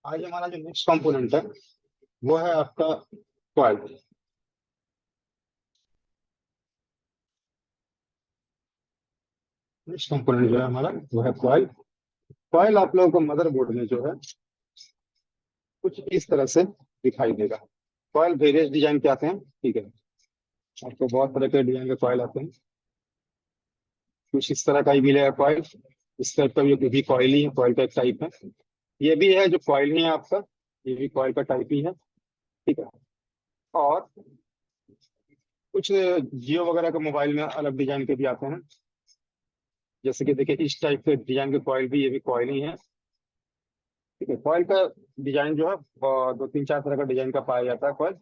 आज हमारा जो नेक्स्ट कंपोनेंट है वो है आपका कॉइल। नेक्स्ट कंपोनेंट जो है हमारा वो है कॉइल। कॉइल आप लोगों को मदरबोर्ड में जो है कुछ इस तरह से दिखाई देगा। कॉइल वेरियस डिजाइन के आते हैं, ठीक है। आपको बहुत तरह के डिजाइन के कॉइल आते हैं। कुछ इस तरह का ही मिलेगा कॉइल। इस टाइप का भी कॉइल ही है, कॉइल का एक टाइप है। ये भी है जो कॉइल ही है आपका, ये भी कॉइल का टाइप ही है, ठीक है। और कुछ जियो वगैरह के मोबाइल में अलग डिजाइन के भी आते हैं। जैसे कि देखिए इस टाइप के डिजाइन के कॉइल भी, ये भी कॉइल ही है, ठीक है। कॉइल का डिजाइन जो है दो तीन चार तरह का डिजाइन का पाया जाता है कॉइल।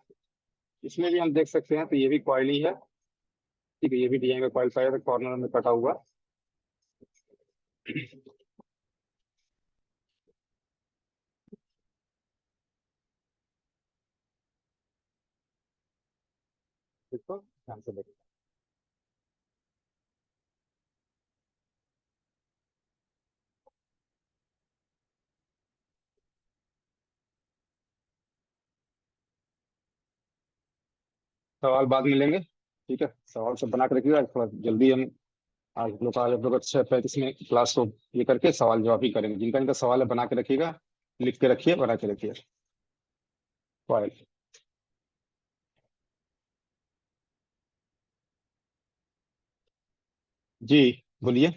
इसमें भी हम देख सकते हैं, तो ये भी कॉइल ही है, ठीक है। ये भी डिजाइन का कॉइल पाया जाता है, कॉर्नर में कटा हुआ। इसको ध्यान से देखिए। सवाल बाद में लेंगे, ठीक है। सवाल सब बना के रखिएगा, थोड़ा जल्दी हम आज आप लोग 6:35 में क्लास को ये करके सवाल जवाब ही करेंगे। जिनका जिनका सवाल है बना के रखिएगा, लिख के रखिए, बना के रखिए। कॉइल। जी बोलिए।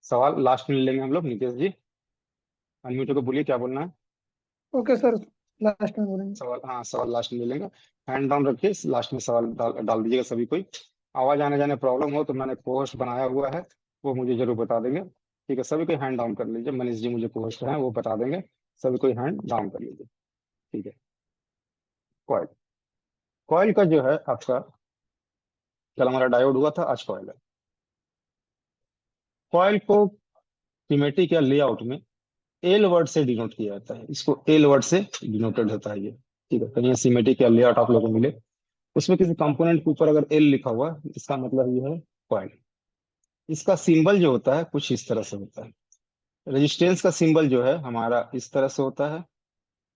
सवाल लास्ट में ले लेंगे हम लोग, नितेश जी। अनम्यूट होकर बोलिए क्या बोलना है। ओके सर, लास्ट में बोलेंगे। सवाल, हाँ सवाल लास्ट में ले लेंगे। हैंड डाउन रखिए, लास्ट में सवाल डाल दीजिएगा सभी कोई। आवाज आने जाने प्रॉब्लम हो तो मैंने पोस्ट बनाया हुआ है, वो मुझे जरूर बता देंगे, ठीक है। सभी कोई हैंड डाउन कर लीजिए, मनीष जी मुझे पोस्ट है वो बता देंगे। सभी कोई हैंड डाउन कर लीजिए, ठीक है। कॉइल। कॉइल का जो है आपका, कल हमारा डायोड हुआ था, आज कॉइल है। कॉइल को थीमेटिक या लेआउट में एल वर्ड से डिनोट किया जाता है। इसको एल वर्ड से डिनोटेड होता है ये, ठीक है। कहीं सिमेटिक या लेआउट आप लोगों को मिले, उसमें किसी कंपोनेंट के ऊपर अगर एल लिखा हुआ है, इसका मतलब ये है कॉइल। इसका सिंबल जो होता है कुछ इस तरह से होता है। रेजिस्टेंस का सिंबल जो है हमारा इस तरह से होता है,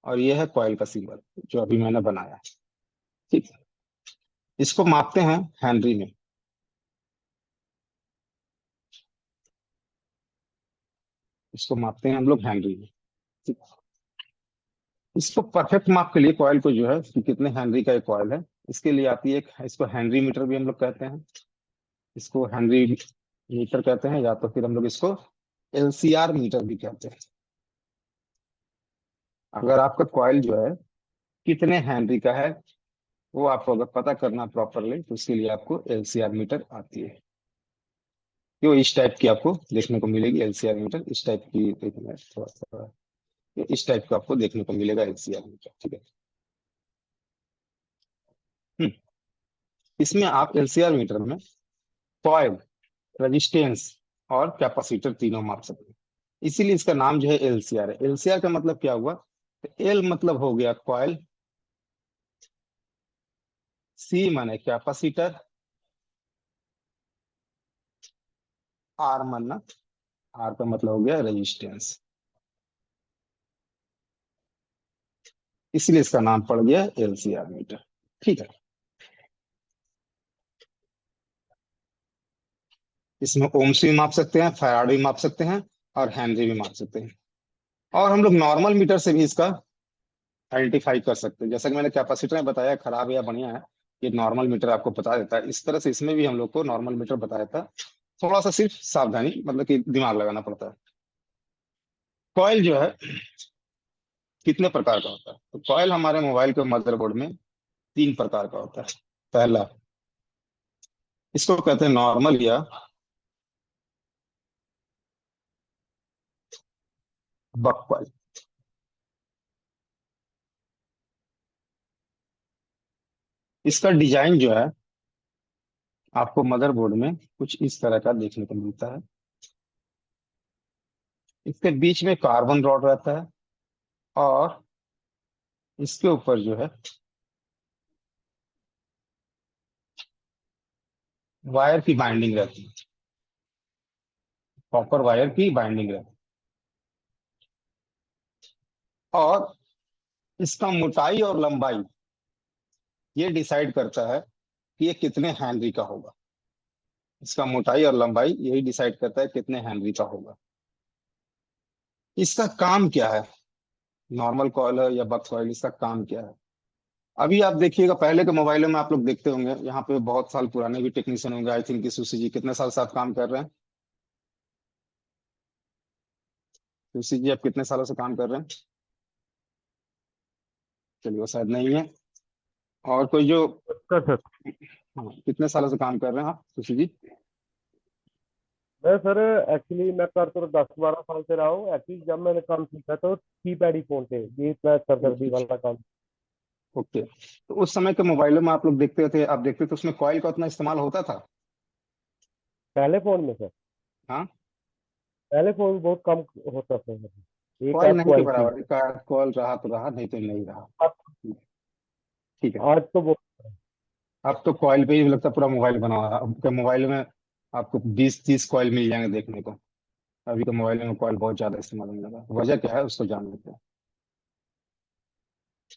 और ये है कॉइल का सिंबल जो अभी मैंने बनाया है, ठीक है। इसको मापते हैं हेनरी में। इसको मापते हैं हम लोग हेनरी में, ठीक है। इसको परफेक्ट माप के लिए कॉइल को जो है कि कितने हेनरी का एक कॉइल है, इसके लिए आती है एक, इसको हेनरी मीटर भी हम लोग कहते हैं। इसको हेनरी मीटर कहते हैं, या तो फिर हम लोग इसको एलसीआर मीटर भी कहते हैं। अगर आपका कॉइल जो है कितने हेनरी का है, वो आपको अगर पता करना प्रॉपरली, तो उसके लिए आपको एलसीआर मीटर आती है। जो इस टाइप की आपको देखने को मिलेगी एलसीआर मीटर, इस टाइप की। एक मिनट, थोड़ा सा ये इस टाइप का आपको देखने को मिलेगा एलसीआर मीटर, ठीक है। हम्म, इसमें आप एलसीआर मीटर में कॉइल, रेजिस्टेंस और कैपेसिटर तीनों माप सकते हैं। इसीलिए इसका नाम जो है एलसीआर है। एलसीआर का मतलब क्या हुआ, एल मतलब हो गया कॉइल, सी माने कैपेसिटर, आर माना, आर का मतलब हो गया रेजिस्टेंस। इसलिए इसका नाम पड़ गया एलसीआर मीटर, ठीक है। इसमें ओम्स भी माप सकते हैं, फैराड भी माप सकते हैं, और हेनरी भी माप सकते हैं। और हम लोग नॉर्मल मीटर से भी इसका आइडेंटिफाई कर सकते हैं। जैसा कि मैंने कैपेसिटर में बताया, खराब है या बढ़िया है, ये नॉर्मल मीटर आपको बता देता है। इस तरह से इसमें भी हम लोग को नॉर्मल मीटर बता देता है। थोड़ा सा सिर्फ सावधानी, मतलब कि दिमाग लगाना पड़ता है। कॉइल जो है कितने प्रकार का होता है, तो कॉइल हमारे मोबाइल के मदरबोर्ड में तीन प्रकार का होता है। पहला, इसको कहते हैं नॉर्मल या बक कॉइल। इसका डिजाइन जो है आपको मदरबोर्ड में कुछ इस तरह का देखने को मिलता है। इसके बीच में कार्बन रॉड रहता है, और इसके ऊपर जो है वायर की बाइंडिंग रहती है, कॉपर वायर की बाइंडिंग रहती है। और इसका मोटाई और लंबाई ये डिसाइड करता है कि ये कितने हेनरी का होगा। इसका मोटाई और लंबाई यही डिसाइड करता है कितने हेनरी का होगा। इसका काम क्या है, नॉर्मल कॉइल है या बक कॉइल, इसका काम क्या है? अभी आप देखिएगा, पहले के मोबाइलों में आप लोग देखते होंगे, यहाँ पे बहुत साल पुराने भी टेक्नीशियन होंगे, आई थिंक सुशी जी कितने साल से आप काम कर रहे हैं? सुशी जी आप कितने सालों से काम कर रहे हैं? चलिए वो शायद नहीं है। और कोई जो, सर सर हाँ कितने सालों से काम कर रहे हैं आप सुशी जी? मैं सर एक्चुअली मैं कर तो 10-12 साल से रहा हूँ। एक्चुअली जब मैंने काम सीखा तो कीपैड ही फोन थे, ये इतना सरदर्दी वाला काम। ओके, तो उस समय के मोबाइलों में आप लोग देखते थे, आप देखते थे उसमें कॉइल का उतना इस्तेमाल होता था? पहले फोन में सर, हाँ, पहले फोन बहुत कम होता था सर, एक कॉइल आध नहीं के क्वालिटी थी। बराबर का कॉल रहा तो रहा, नहीं तो नहीं रहा। ठीक है। आज तो बहुत। अब तो कॉइल पे ही लगता है पूरा मोबाइल बना हुआ है। अब के मोबाइल में आपको 20-30 कॉइल मिल जाएंगे देखने को। अभी के मोबाइल में कॉइल बहुत ज्यादा इस्तेमाल होने लगा, वजह क्या है उसको जान लेते हैं।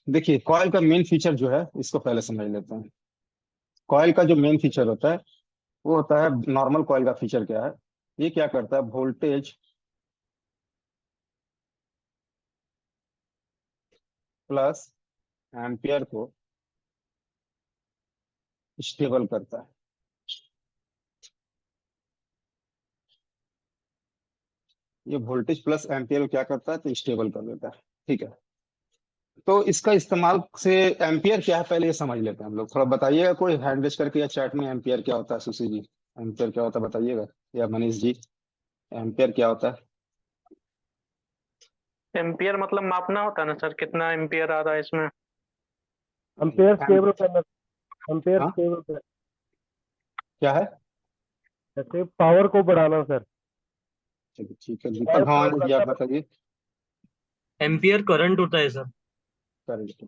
देखिए कॉइल का मेन फीचर जो है इसको पहले समझ लेते हैं। कॉइल का जो मेन फीचर होता है वो होता है, नॉर्मल कॉइल का फीचर क्या है, ये क्या करता है, वोल्टेज प्लस एम्पियर को स्टेबल करता है। ये वोल्टेज प्लस एम्पियर को क्या करता है, तो स्टेबल कर देता है। ठीक है, तो इसका इस्तेमाल से, एम्पियर क्या है पहले ये समझ लेते हैं हम लोग। थोड़ा बताइएगा कोई हैंड रेज करके या चैट में, एम्पियर क्या होता है सुशी जी? एम्पियर क्या होता है बताइएगा, या मनीष जी, एम्पियर क्या होता है? एम्पियर मतलब मापना होता है ना सर, कितना एम्पियर आ रहा है इसमें। अम्पेयर एम, स्टेबल करना, अम्पेयर हाँ स्टेबल कर, क्या है? जैसे पावर को बढ़ाना सर। चलिए ठीक है, दीपक पावर फ्लो भवानी जी आप करता है। बताइए। एम्पियर करंट होता है सर। करेक्ट।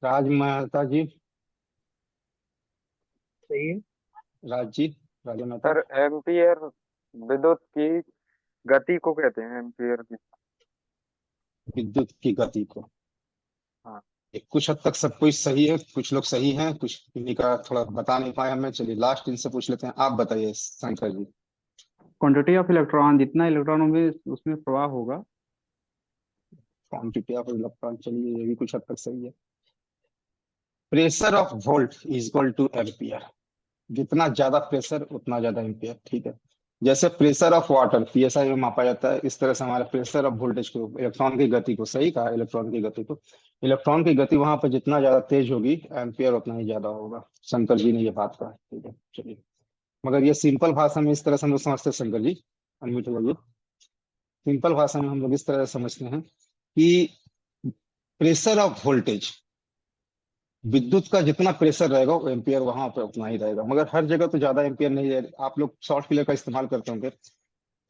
राज मेहता जी, सही है। राज जी, राजा मेहता। सर एम्पियर विद्युत की गति को कहते हैं, एम्पियर की। विद्युत की गति को। हाँ। ये कुछ हद तक सब कुछ सही है, कुछ लोग सही हैं, कुछ इन्हीं का थोड़ा बता नहीं पाए हमें। चलिए लास्ट इनसे पूछ लेते हैं, आप बताइए Shankar ji. Quantity of electron, जितना इलेक्ट्रॉन होंगे उसमें प्रवाह होगा। क्वांटिटी ऑफ इलेक्ट्रॉन, चलिए ये भी कुछ हद तक सही है। Pressure of volt is equal two ampere. जितना ज्यादा प्रेशर उतना ज्यादा एम्पियर। ठीक है, जैसे प्रेशर ऑफ वाटर पीएसआई में मापा जाता है, इस तरह से हमारा प्रेशर ऑफ वोल्टेज को, इलेक्ट्रॉन की गति को, सही कहा, इलेक्ट्रॉन की गति को, इलेक्ट्रॉन की गति वहां पर जितना ज्यादा तेज होगी एम्पियर उतना ही ज्यादा होगा। शंकर जी ने ये बात कहा। ठीक है चलिए, मगर ये सिंपल भाषा में इस तरह से हम लोग समझते हैं, शंकर जी अनम्यूट हो जाइए। सिंपल भाषा में हम लोग इस तरह से समझते हैं कि प्रेशर ऑफ वोल्टेज, विद्युत का जितना प्रेशर रहेगा वो एम्पियर वहां पे उतना ही रहेगा, मगर हर जगह तो ज्यादा एम्पियर नहीं है। आप लोग शॉर्ट फिलर का इस्तेमाल करते होंगे,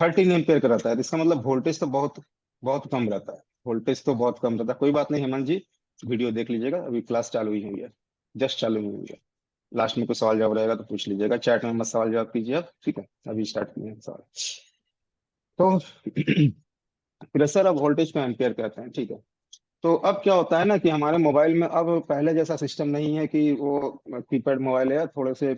13 एम्पियर का रहता है, तो इसका मतलब वोल्टेज तो बहुत बहुत कम रहता है। वोल्टेज तो बहुत कम रहता है। कोई बात नहीं हेमंत जी, वीडियो देख लीजिएगा, अभी क्लास चालू ही हुई है, जस्ट चालू ही हुई है। लास्ट में कोई सवाल जवाब रहेगा तो पूछ लीजिएगा, चैट में मत सवाल जवाब कीजिए आप। ठीक है, अभी स्टार्ट किए हैं सवाल। तो प्रेशर ऑफ वोल्टेज को एम्पियर कहते हैं। ठीक है, तो अब क्या होता है ना कि हमारे मोबाइल में अब पहले जैसा सिस्टम नहीं है कि वो कीपैड मोबाइल है थोड़े से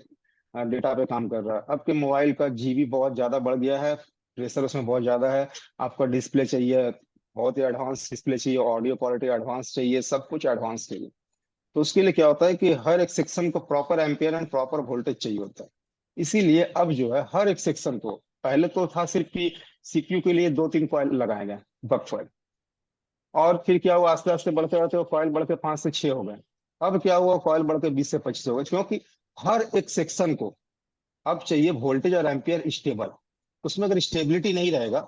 डेटा पे काम कर रहा है। अब के मोबाइल का जीबी बहुत ज्यादा बढ़ गया है, प्रेशर उसमें बहुत ज्यादा है। आपका डिस्प्ले चाहिए, बहुत ही एडवांस डिस्प्ले चाहिए, ऑडियो क्वालिटी एडवांस चाहिए, सब कुछ एडवांस चाहिए। तो उसके लिए क्या होता है कि हर एक सेक्शन को proper ampere and proper voltage चाहिए होता है। इसीलिए अब जो है हर एक सेक्शन को, पहले तो था सिर्फ कि सीपीयू के लिए 2-3 कॉइल लगाए गए, बक कॉइल, और फिर क्या हुआ, आस्ते आस्ते बढ़ते बढ़ते वो कॉइल बढ़ के 5 से 6 हो गए। अब क्या हुआ, कॉइल बढ़ के 20 से 25 हो गए, क्योंकि हर एक सेक्शन को अब चाहिए वोल्टेज और एम्पियर स्टेबल। उसमें अगर स्टेबिलिटी नहीं रहेगा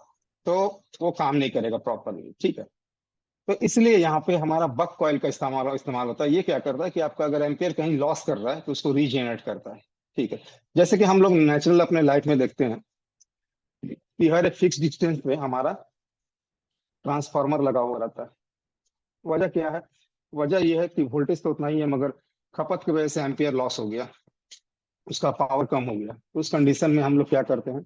तो वो काम नहीं करेगा प्रॉपरली। ठीक है, तो इसलिए यहाँ पे हमारा बक कॉइल का इस्तेमाल इस्तेमाल होता है। ये क्या करता है कि आपका अगर एम्पियर कहीं लॉस कर रहा है तो उसको रीजेनरेट करता है। ठीक है, जैसे कि हम लोग नेचुरल अपने लाइफ में देखते हैं कि हर एक फिक्स डिस्टेंस पे हमारा ट्रांसफार्मर लगा हुआ रहता है। वजह क्या है, वजह यह है कि वोल्टेज तो उतना ही है, मगर खपत की वजह से एम्पियर लॉस हो गया, उसका पावर कम हो गया। तो उस कंडीशन में हम लोग क्या करते हैं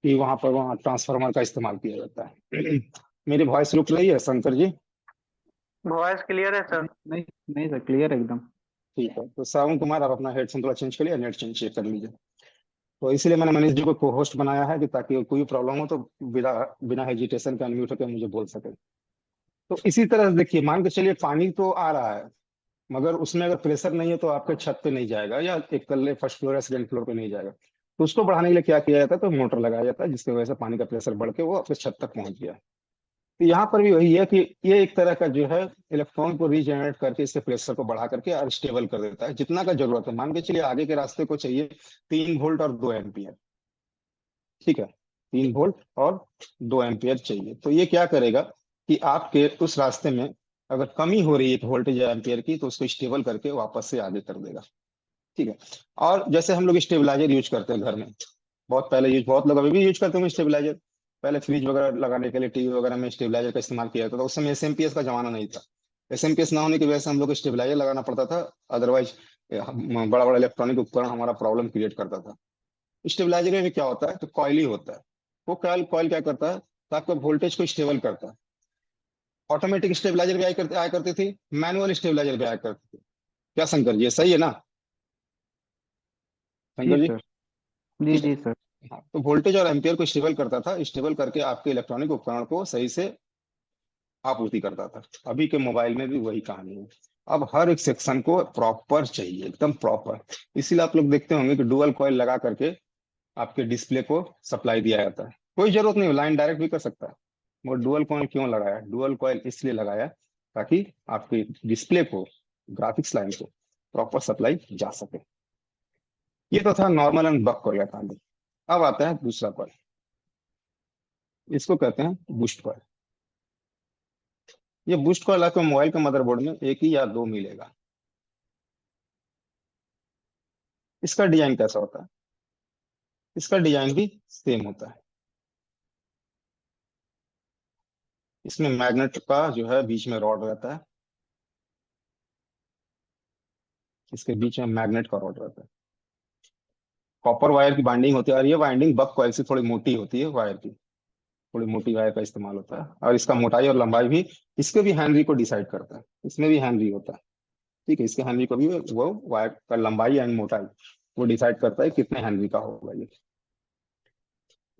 कि वहां ट्रांसफार्मर का इस्तेमाल किया जाता है। मेरी वॉइस रुक रही है शंकर जी? वॉइस क्लियर है सर। नहीं नहीं नहीं सर, क्लियर एकदम। ठीक है, तो श्रावण कुमार, आप अपना हेडफोन थोड़ा चेंज करिए, नेट चेंज चेक कर लीजिए। तो इसलिए मैंने मनीष जी को को होस्ट बनाया है कि ताकि कोई प्रॉब्लम हो तो बिना बिना हेजिटेशन के अनम्यूट होकर मुझे बोल सके। तो इसी तरह देखिए, मान के चलिए पानी तो आ रहा है, मगर उसमें अगर प्रेशर नहीं है तो आपके छत पे नहीं जाएगा, या एक तल्ले फर्स्ट फ्लोर या सेकंड फ्लोर पे नहीं जाएगा। तो उसको बढ़ाने के लिए क्या किया जाता है, तो मोटर लगाया जाता है, जिसकी वजह से पानी का प्रेशर बढ़ के वो आपके छत तक पहुंच गया। तो यहाँ पर भी वही है कि ये एक तरह का जो है इलेक्ट्रॉन को रीजनरेट करके इसके प्रेशर को बढ़ा करके और स्टेबल कर देता है जितना का जरूरत है। मान के चलिए आगे के रास्ते को चाहिए 3 वोल्ट और 2 एम्पियर, ठीक है, 3 वोल्ट और 2 एम्पियर चाहिए। तो ये क्या करेगा कि आपके उस रास्ते में अगर कमी हो रही है वोल्टेज या एम्पियर की, तो उसको स्टेबल करके वापस से आगे कर देगा, ठीक है। और जैसे हम लोग स्टेबलाइजर यूज करते हैं घर में, बहुत लोग अभी भी यूज करते हैं स्टेबलाइजर। पहले फ्रिज वगैरह लगाने के लिए, टीवी वगैरह में स्टेबलाइजर का इस्तेमाल किया जाता था। उस समय एसएमपीएस का जमाना नहीं था। एसएमपीएस ना होने की वजह से हम लोग को स्टेबलाइजर लगाना पड़ता था, अदरवाइज बड़ा बड़ा इलेक्ट्रॉनिक उपकरण हमारा प्रॉब्लम क्रिएट करता था। स्टेबलाइजर में भी क्या होता है, तो कॉइल ही होता है। वो कॉइल कॉइल क्या करता है, तो आपका वोल्टेज को स्टेबल करता है। ऑटोमेटिक स्टेबलाइजर भी आया करते थे, मैनुअल स्टेबलाइजर भी आया करते थे। क्या शंकर जी, ये सही है ना जी शंकर जी? सर। जी ठीक है। जी सर। हाँ, तो वोल्टेज और एम्पियर को स्टेबल करता था, स्टेबल करके आपके इलेक्ट्रॉनिक उपकरण को सही से आपूर्ति करता था। अभी के मोबाइल में भी वही कहानी है। अब हर एक सेक्शन को प्रॉपर चाहिए, एकदम प्रॉपर। इसीलिए आप लोग देखते होंगे कि डुअल कॉइल लगा करके आपके डिस्प्ले को सप्लाई दिया जाता है। कोई जरूरत नहीं, लाइन डायरेक्ट भी कर सकता है। वो डुअल कॉइल क्यों लगाया, डुअल कॉइल इसलिए लगाया ताकि आपके डिस्प्ले को, ग्राफिक्स लाइन को प्रॉपर सप्लाई जा सके। ये तो था नॉर्मल एंड बक कॉइल का कहानी। अब आता है दूसरा कॉइल, इसको कहते हैं बूस्ट कॉइल। ये बूस्ट कॉइल आपके मोबाइल के मदरबोर्ड में एक ही या दो मिलेगा। इसका डिजाइन कैसा होता है, इसका डिजाइन भी सेम होता है। इसमें मैग्नेट का जो है बीच में रॉड रहता है, इसके बीच में मैग्नेट का रॉड रहता है। कॉपर वायर की बाइंडिंग होती है, और ये बाइंडिंग बक कॉइल से थोड़ी मोटी होती है वायर की। थोड़ी मोटी वायर का इस्तेमाल होता है, और इसका मोटाई और लंबाई भी इसके भी हेनरी को डिसाइड करता है। इसमें भी हेनरी होता है, ठीक है। इसके हेनरी को भी वो वायर का लंबाई एंड मोटाई वो डिसाइड करता है कितने हेनरी का होगा ये।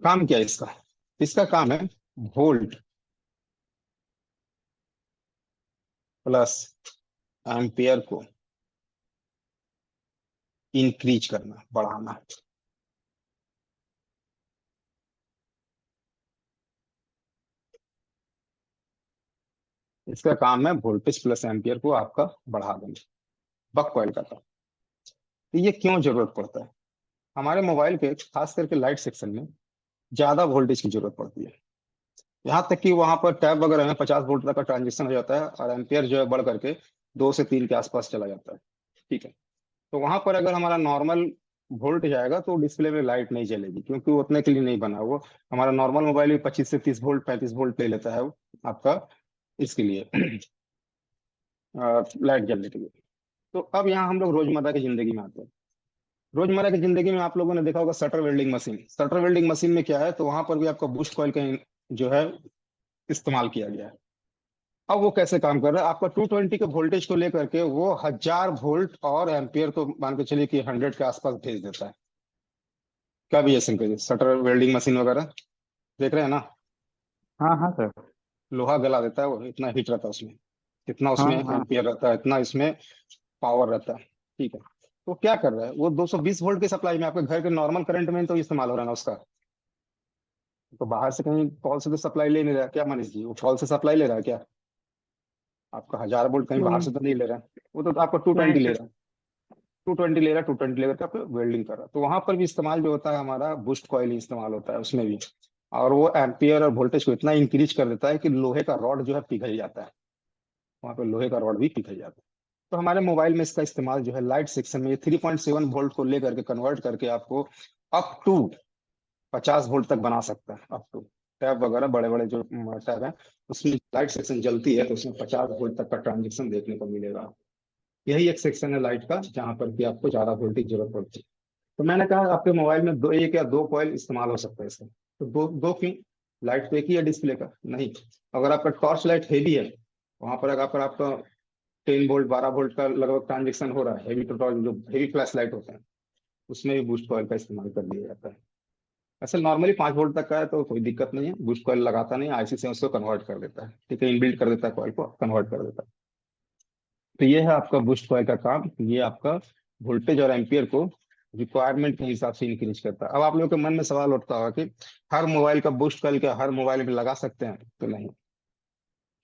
काम क्या है इसका, इसका काम है वोल्ट प्लस एम्पियर को इंक्रीज करना, बढ़ाना। इसका काम है वोल्टेज प्लस एम्पियर को आपका बढ़ा देना, बक कॉइल का काम। तो ये क्यों जरूरत पड़ता है, हमारे मोबाइल के खास करके लाइट सेक्शन में ज्यादा वोल्टेज की जरूरत पड़ती है। यहाँ तक कि वहां पर टैब वगैरह में 50 वोल्ट तक का ट्रांजिशन हो जाता है, और एम्पियर जो है बढ़ करके 2 से 3 के आसपास चला जाता है, ठीक है। तो वहां पर अगर हमारा नॉर्मल वोल्ट जाएगा तो डिस्प्ले में लाइट नहीं जलेगी, क्योंकि वो उतने के लिए नहीं बना। वो हमारा नॉर्मल मोबाइल भी 25 से 30 वोल्ट 35 वोल्ट ले लेता है वो आपका, इसके लिए लाइट जलने के लिए। तो अब यहाँ हम लोग रोजमर्रा की जिंदगी में आते हैं। रोजमर्रा की जिंदगी में आप लोगों ने देखा होगा shutter welding machine. Shutter welding machine में क्या है, तो वहां पर भी आपका बूस्ट कॉइल का जो है इस्तेमाल किया गया है। अब वो कैसे काम कर रहा है, आपका 220 के वोल्टेज को लेकर के वो 1000 वोल्ट और एम्पियर को मान के चलिए कि 100 के आसपास भेज देता है। क्या भी है शटर वेल्डिंग मशीन वगैरह देख रहे हैं ना, हाँ हाँ सर। लोहा गला देता है वो, इतना हीट रहता है उसमें, इतना हाँ उसमें हाँ। एम्पियर रहता है, इतना इसमें पावर रहता है, ठीक है। तो क्या कर रहा है वो, 220 वोल्ट की सप्लाई में आपके घर के नॉर्मल करंट में तो इस्तेमाल हो रहा है ना उसका। तो बाहर से कहीं कॉल से तो सप्लाई ले नहीं रहा क्या मनीष जी, वो कॉल से सप्लाई ले रहा है क्या? आपका 1000 वोल्ट कहीं बाहर नहीं से तो नहीं ले रहा है, वो तो आपका टू नहीं ट्वेंटी ले सर। रहा है। 220 ले रहा है, 220 लेकर के आप वेल्डिंग कर रहा है। तो वहां पर भी इस्तेमाल जो होता है हमारा बूस्ट कॉइल ही इस्तेमाल होता है उसमें भी। और वो एम्पियर और वोल्टेज को इतना इंक्रीज कर देता है कि लोहे का रॉड जो है पिघल जाता है, वहां पर लोहे का रॉड भी पिघल जाता है। तो हमारे मोबाइल में इसका इस्तेमाल जो है लाइट सेक्शन में 3.7 वोल्ट को लेकर के कन्वर्ट करके आपको अप टू 50 वोल्ट तक बना सकता है। अप टू टैब वगैरह बड़े बड़े जो टैब है उसमें लाइट सेक्शन जलती है, तो उसमें 50 वोल्ट तक का ट्रांजेक्शन देखने को मिलेगा। यही एक सेक्शन है लाइट का जहां पर कि आपको ज्यादा वोल्टेज की जरूरत पड़ती है। तो मैंने कहा आपके मोबाइल में दो, एक या दो कॉइल इस्तेमाल हो सकता है इसका। तो दो दो क्यों, लाइट तो एक ही है डिस्प्ले का नहीं। अगर आपका टॉर्च लाइट हैवी है वहां पर अगर आपका 10 वोल्ट 12 वोल्ट का लगभग ट्रांजेक्शन हो रहा है, हेवी टोटल जो हेवी फ्लैश लाइट होते हैं उसमें भी बूस्ट कॉइल का इस्तेमाल कर लिया जाता है। ऐसे नॉर्मली 5 वोल्ट तक का है तो कोई दिक्कत नहीं है, बूस्ट कॉइल लगाता नहीं, आईसी से उसको कन्वर्ट कर देता है, ठीक है, इनबिल्ट कर देता है, कॉइल को कन्वर्ट कर देता है। तो ये है आपका बूस्ट कॉइल का काम, ये आपका वोल्टेज और एम्पियर को रिक्वायरमेंट के हिसाब से इंक्रीज करता है। अब आप लोगों के मन में सवाल उठता होगा कि हर मोबाइल का बूस्ट कॉइल क्या हर मोबाइल में लगा सकते हैं? तो नहीं,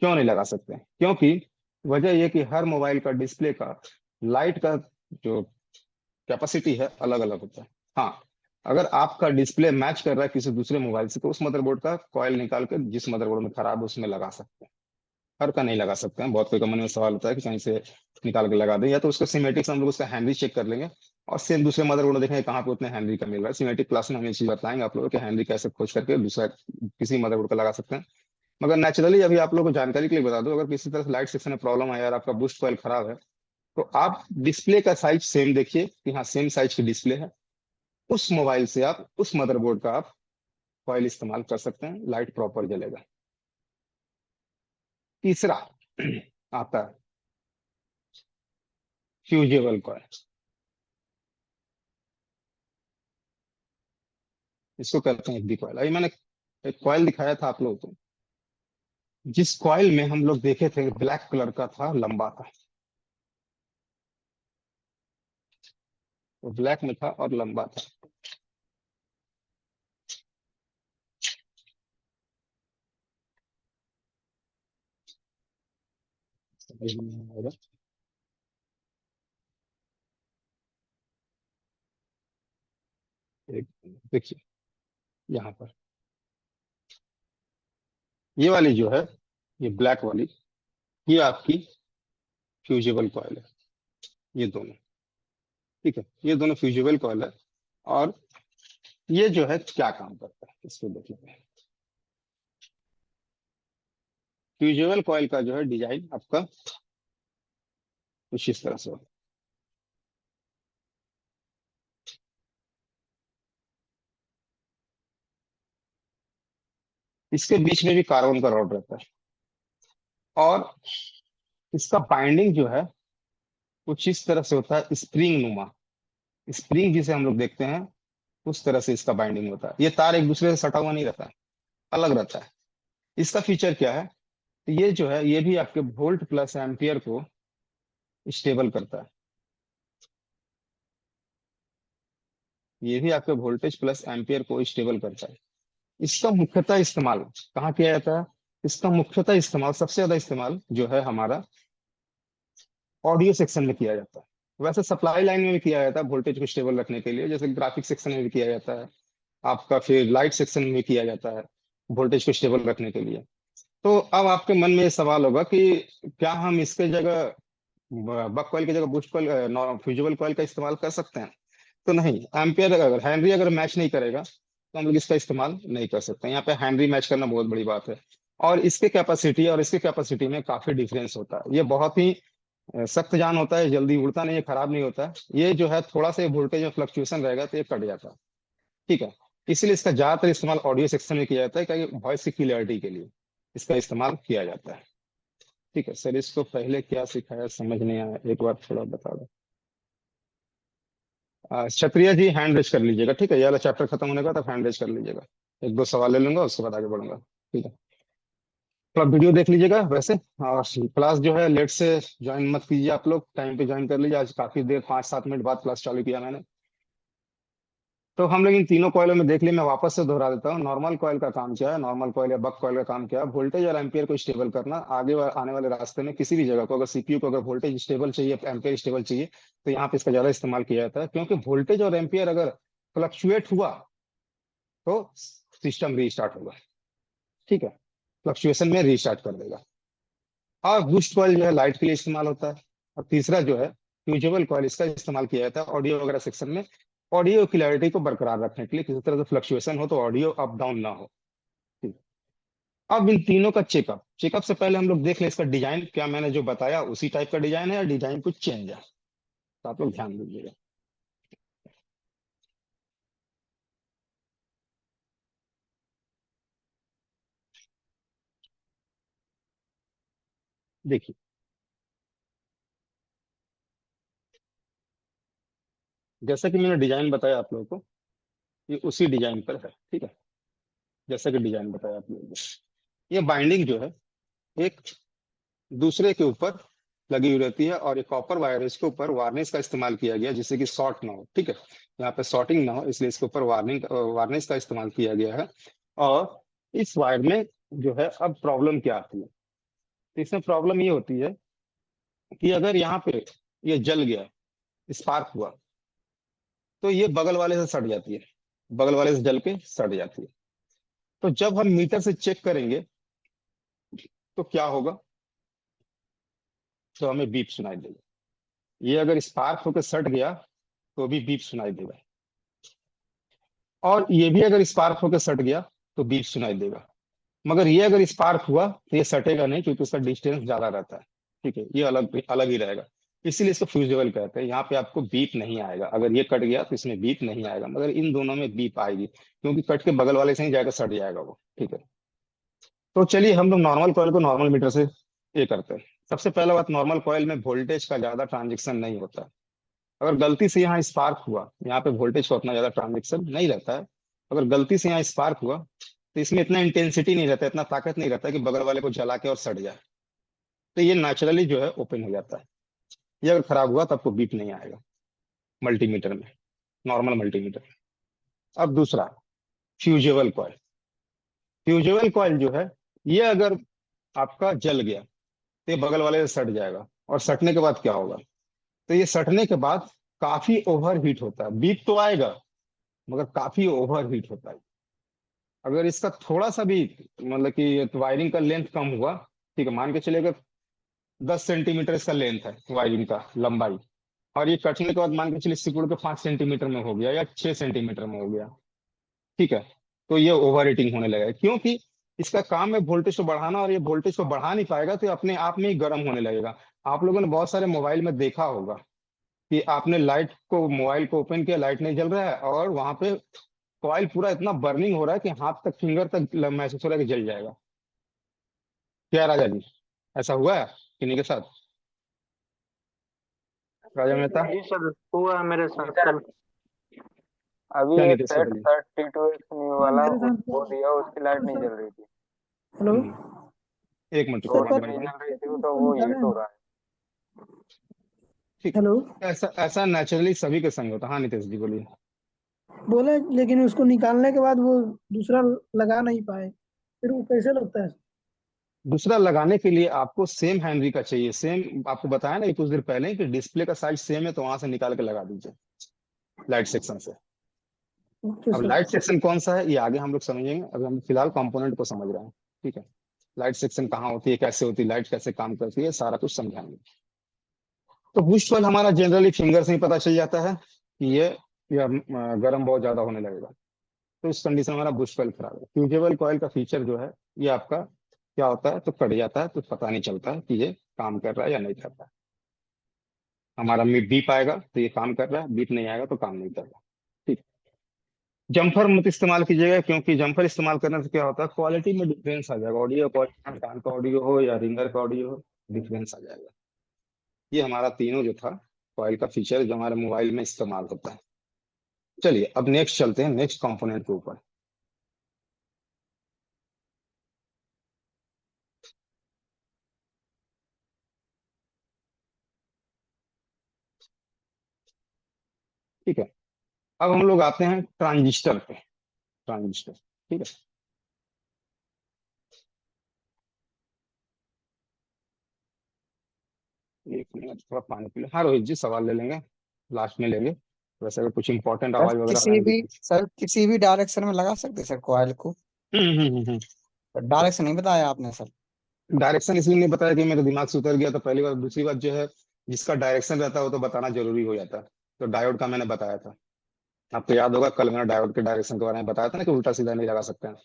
क्यों नहीं लगा सकते हैं? क्योंकि वजह यह कि हर मोबाइल का डिस्प्ले का लाइट का जो कैपेसिटी है अलग अलग होता है। हाँ, अगर आपका डिस्प्ले मैच कर रहा है किसी दूसरे मोबाइल से तो उस मदरबोर्ड का कॉइल निकाल कर जिस मदरबोर्ड में खराब है उसमें लगा सकते हैं, हर का नहीं लगा सकते हैं। बहुत कोई का मन में सवाल होता है कि कहीं से निकाल के लगा दें, या तो उसका सिमेटिक्स हम लोग उसका हैंनरी चेक कर लेंगे और सेम दूसरे मदरबोर्ड में देखेंगे कहाँ पे उतने हैंनरी का मिल रहा है। सिमेटिक क्लास में हम ये चीज बताएंगे आप लोगों के हैंनरी कैसे खोज करके दूसरा किसी मदरबोर्ड का लगा सकते हैं। मगर नेचुरली अभी आप लोगों को जानकारी के लिए बता दो, अगर किसी तरह से लाइट सेक्शन में प्रॉब्लम आया और आपका बूस्ट कॉइल खराब है तो आप डिस्प्ले का साइज सेम देखिए कि हाँ सेम साइज की डिस्प्ले है, उस मोबाइल से आप उस मदरबोर्ड का आप कॉइल इस्तेमाल कर सकते हैं, लाइट प्रॉपर जलेगा। तीसरा आता है फ्यूजेबल कॉइल। इसको कहते हैं एफडी कॉइल। अभी मैंने एक कॉइल दिखाया था आप लोगों को, जिस कॉइल में हम लोग देखे थे ब्लैक कलर का था, लंबा था, वो ब्लैक में था और लंबा था। समझ में आएगा? एक देखिए यहाँ पर ये वाली जो है, ये ब्लैक वाली, ये आपकी फ्यूजेबल कॉइल है, ये दोनों, ठीक है, ये दोनों फ्यूजेबल कॉइल है। और ये जो है क्या काम करता है इसको देख लेते हैं। फ्यूजेबल कॉइल का जो है डिजाइन आपका कुछ इस तरह से होगा। इसके बीच में भी कार्बन का रॉड रहता है और इसका बाइंडिंग जो है कुछ इस तरह से होता है, स्प्रिंग नुमा, स्प्रिंग जिसे हम लोग देखते हैं उस तरह से इसका बाइंडिंग होता है। ये तार एक दूसरे से सटा हुआ नहीं रहता है, अलग रहता है। इसका फीचर क्या है? तो ये जो है ये भी आपके वोल्ट प्लस एम्पियर को स्टेबल करता है, ये भी आपके वोल्टेज प्लस एम्पियर को स्टेबल करता है। इसका मुख्यतः इस्तेमाल कहाँ किया जाता है? इसका मुख्यतः इस्तेमाल, सबसे ज्यादा इस्तेमाल जो है हमारा ऑडियो सेक्शन में किया जाता है। वैसे सप्लाई लाइन में भी किया जाता है वोल्टेज को स्टेबल रखने के लिए, जैसे ग्राफिक सेक्शन में भी किया जाता है, आपका फिर लाइट सेक्शन में भी किया जाता है वोल्टेज को स्टेबल रखने के लिए। तो अब आपके मन में ये सवाल होगा कि क्या हम इसके जगह बक कॉइल की जगह बूस्ट कॉइल फ्यूजिबल कॉइल का इस्तेमाल कर सकते हैं? तो नहीं, एम्पियर अगर हैंनरी अगर मैच नहीं करेगा तो हम लोग इसका इस्तेमाल नहीं कर सकते। यहाँ पे हैंनरी मैच करना बहुत बड़ी बात है। और इसके कैपेसिटी और इसके कैपेसिटी में काफी डिफरेंस होता है। ये बहुत ही सख्त जान होता है, जल्दी उड़ता नहीं है, खराब नहीं होता है। ये जो है थोड़ा सा वोल्टेज में फ्लक्चुएशन रहेगा तो ये कट जाता है, ठीक है। इसलिए इसका ज्यादातर इस्तेमाल ऑडियो सेक्शन में किया जाता है, क्योंकि वॉइस की क्लियरिटी के लिए इसका इस्तेमाल किया जाता है, ठीक है। सर इसको पहले क्या सिखाया समझ नहीं आया, एक बार थोड़ा बता दो। क्षत्रिय जी हैंड रेज कर लीजिएगा, ठीक है, ये वाला चैप्टर खत्म होने का तब हैंड रेज कर लीजिएगा। एक दो सवाल ले लूंगा उसके बाद आगे बढ़ूंगा, ठीक है। थोड़ा वीडियो देख लीजिएगा वैसे। और क्लास जो है लेट से ज्वाइन मत कीजिए, आप लोग टाइम पे ज्वाइन कर लीजिए। आज काफी देर 5-7 मिनट बाद क्लास चालू किया मैंने। तो हम लोग इन तीनों कॉइलों में देख लिए, मैं वापस से दोहरा देता हूँ। नॉर्मल कॉइल का काम क्या है, नॉर्मल कॉइल या बक कॉइल का काम क्या है? वोल्टेज और एम्पियर को स्टेबल करना। आने वाले रास्ते में किसी भी जगह को अगर सीपीयू को अगर वोल्टेज स्टेबल चाहिए, एम्पियर स्टेबल चाहिए, तो यहाँ पे इसका ज्यादा इस्तेमाल किया जाता है। क्योंकि वोल्टेज और एम्पियर अगर फ्लक्चुएट हुआ तो सिस्टम रीस्टार्ट होगा, ठीक है, फ्लक्चुएशन में रीस्टार्ट कर देगा। और बूस्ट कॉइल जो है लाइट के लिए इस्तेमाल होता है। और तीसरा जो है फ्यूजेबल कॉइल, इसका इस्तेमाल किया जाता है ऑडियो वगैरह सेक्शन में, ऑडियो क्लैरिटी को बरकरार रखने के लिए, किसी तरह से फ्लक्चुएशन हो तो ऑडियो अप डाउन ना हो, ठीक। अब इन तीनों का चेकअप, चेकअप से पहले हम लोग देख ले इसका डिजाइन, क्या मैंने जो बताया उसी टाइप का डिजाइन है या डिजाइन कुछ चेंज है? तो आप लोग ध्यान दीजिएगा। देखिए, जैसा कि मैंने डिजाइन बताया आप लोगों को, ये उसी डिजाइन पर है, ठीक है। जैसा कि डिजाइन बताया आप लोगों को, ये बाइंडिंग जो है एक दूसरे के ऊपर लगी हुई रहती है, और ये कॉपर वायर है, इसके ऊपर वार्निश का इस्तेमाल किया गया जिससे कि शॉर्ट ना हो, ठीक है। यहाँ पे शॉर्टिंग ना हो, इसलिए इसके ऊपर वार्निश का इस्तेमाल किया गया है। और इस वायर में जो है, अब प्रॉब्लम क्या आती है, तो इसमें प्रॉब्लम ये होती है कि अगर यहाँ पे ये जल गया, स्पार्क हुआ, तो ये बगल वाले से सट जाती है, बगल वाले से जल के सट जाती है। तो जब हम मीटर से चेक करेंगे तो क्या होगा, तो हमें बीप सुनाई देगा। ये अगर स्पार्क होकर सट गया तो भी बीप सुनाई देगा, और ये भी अगर स्पार्क होकर सट गया तो बीप सुनाई देगा। मगर ये अगर स्पार्क हुआ तो ये सटेगा नहीं, क्योंकि उसका डिस्टेंस ज्यादा रहता है, ठीक है, ये अलग अलग ही रहेगा। इसीलिए इसको फ्यूजिबल कहते हैं। यहाँ पे आपको बीप नहीं आएगा, अगर ये कट गया तो इसमें बीप नहीं आएगा, मगर इन दोनों में बीप आएगी, क्योंकि कट के बगल वाले से ही जाएगा, सट जाएगा वो, ठीक है। तो चलिए हम लोग नॉर्मल कॉइल को नॉर्मल मीटर से ये करते हैं। सबसे पहला बात, नॉर्मल कॉइल में वोल्टेज का ज्यादा ट्रांजेक्शन नहीं होता है। अगर गलती से यहाँ स्पार्क हुआ, यहाँ पे वोल्टेज का उतना ज्यादा ट्रांजेक्शन नहीं रहता है। अगर गलती से यहाँ स्पार्क हुआ तो इसमें इतना इंटेंसिटी नहीं रहता, इतना ताकत नहीं रहता कि बगल वाले को जला के और सड़ जाए। तो ये नेचुरली जो है ओपन हो जाता है। ये अगर खराब हुआ तो आपको बीप नहीं आएगा मल्टीमीटर में, नॉर्मल मल्टीमीटर में। अब दूसरा, फ्यूजेबल कॉइल। फ्यूजेबल कॉइल जो है, ये अगर आपका जल गया तो ये बगल वाले से सट जाएगा, और सटने के बाद क्या होगा, तो ये सटने के बाद काफी ओवर हीट होता है। बीप तो आएगा मगर काफी ओवर हीट होता है। अगर इसका थोड़ा सा भी मतलब कि वायरिंग का लेंथ कम हुआ, ठीक है, मान के चलिए अगर 10 सेंटीमीटर इसका लेंथ है वायरिंग का लंबाई, और ये कटने के बाद मान के चलिए सिकुड़ के 5 सेंटीमीटर में हो गया या 6 सेंटीमीटर में हो गया, ठीक है, तो ये ओवर हीटिंग होने लगेगा, क्योंकि इसका काम है वोल्टेज को बढ़ाना, और ये वोल्टेज को बढ़ा नहीं पाएगा तो ये अपने आप में ही गर्म होने लगेगा। आप लोगों ने बहुत सारे मोबाइल में देखा होगा कि आपने लाइट को, मोबाइल को ओपन किया, लाइट नहीं जल रहा है, और वहां पे कॉइल पूरा इतना बर्निंग हो रहा है कि हाथ तक, फिंगर तक महसूस हो रहा है कि जल जाएगा। क्या राजा जी, ऐसा हुआ है किन्हीं के साथ? राजा मेहता, जी सर, हुआ है मेरे साथ कल। अभी क्या एक नीतीश सेट बताइए। 32x न्यू वाला मेरे साथ वो दिया, उसकी लाइट नहीं सर। जल रही थी। हेलो एक मिनट तो रुको, सर, वन उसकी क्या मिनट नहीं में। जल रही थी, तो वो हीट हो रहा है। ठीक हेलो है, ऐसा ऐसा नेचुरली सभी के संग होता है। हाँ नीतीश जी बोलिए। बोले, लेकिन उसको निकालने के बाद वो दूसरा लगा नहीं पाए, फिर वो कैसे लगता है? दूसरा लगाने के लिए आपको सेम हेनरी का चाहिए, सेम आपको बताया ना कि कुछ देर पहले ही कि डिस्प्ले का साइज सेम है, तो वहां से निकाल के लगा दीजिए लाइट सेक्शन से। ओके अब सर। लाइट सेक्शन कौन सा है ये आगे हम लोग समझेंगे, अभी हम फिलहाल कंपोनेंट को समझ रहे हैं, ठीक है। लाइट सेक्शन कहाँ होती है, कैसे होती है, लाइट कैसे काम करती है, सारा कुछ समझाएंगे। तो बुश कॉइल हमारा जनरली फिंगर से ही पता चल जाता है कि ये गर्म बहुत ज्यादा होने लगेगा, तो इस कंडीशन में हमारा बुश कॉइल खराब है। फ्यूजेबल कॉइल का फीचर जो है, ये आपका क्या होता है, तो कट जाता है तो पता नहीं चलता है कि ये काम कर रहा है या नहीं कर रहा है। हमारा में बीप आएगा तो ये काम कर रहा है, बीप नहीं आएगा तो काम नहीं कर रहा, ठीक। जम्फर मत इस्तेमाल कीजिएगा, क्योंकि जम्फर इस्तेमाल करने से क्या होता है, क्वालिटी में डिफरेंस आ जाएगा। ऑडियो क्वालिटी, कान का ऑडियो हो या रिंगर का ऑडियो हो, डिफरेंस आ जाएगा। ये हमारा तीनों जो था कॉइल का फीचर जो हमारे मोबाइल में इस्तेमाल होता है। चलिए अब नेक्स्ट चलते हैं, नेक्स्ट कंपोनेंट के ऊपर। ठीक है, अब हम लोग आते हैं ट्रांजिस्टर पे। ट्रांजिस्टर, ठीक है। एक मिनट, थोड़ा पानी पी लो। हाँ रोहित जी, सवाल ले लेंगे, लास्ट में लेंगे। वैसे अगर कुछ इंपॉर्टेंट सर आवाज वगैरह किसी आएंगी। भी सर किसी भी डायरेक्शन में लगा सकते हैं सर कॉइल को। डायरेक्शन नहीं बताया आपने सर। डायरेक्शन इसलिए नहीं बताया कि मेरे दिमाग से उतर गया, तो पहली बात। दूसरी बात जो है, जिसका डायरेक्शन रहता है वो तो बताना जरूरी हो जाता है। तो डायोड का मैंने बताया था, आपको याद होगा कल मैंने डायोड के डायरेक्शन के बारे में बताया था ना, कि उल्टा सीधा नहीं लगा सकते हैं।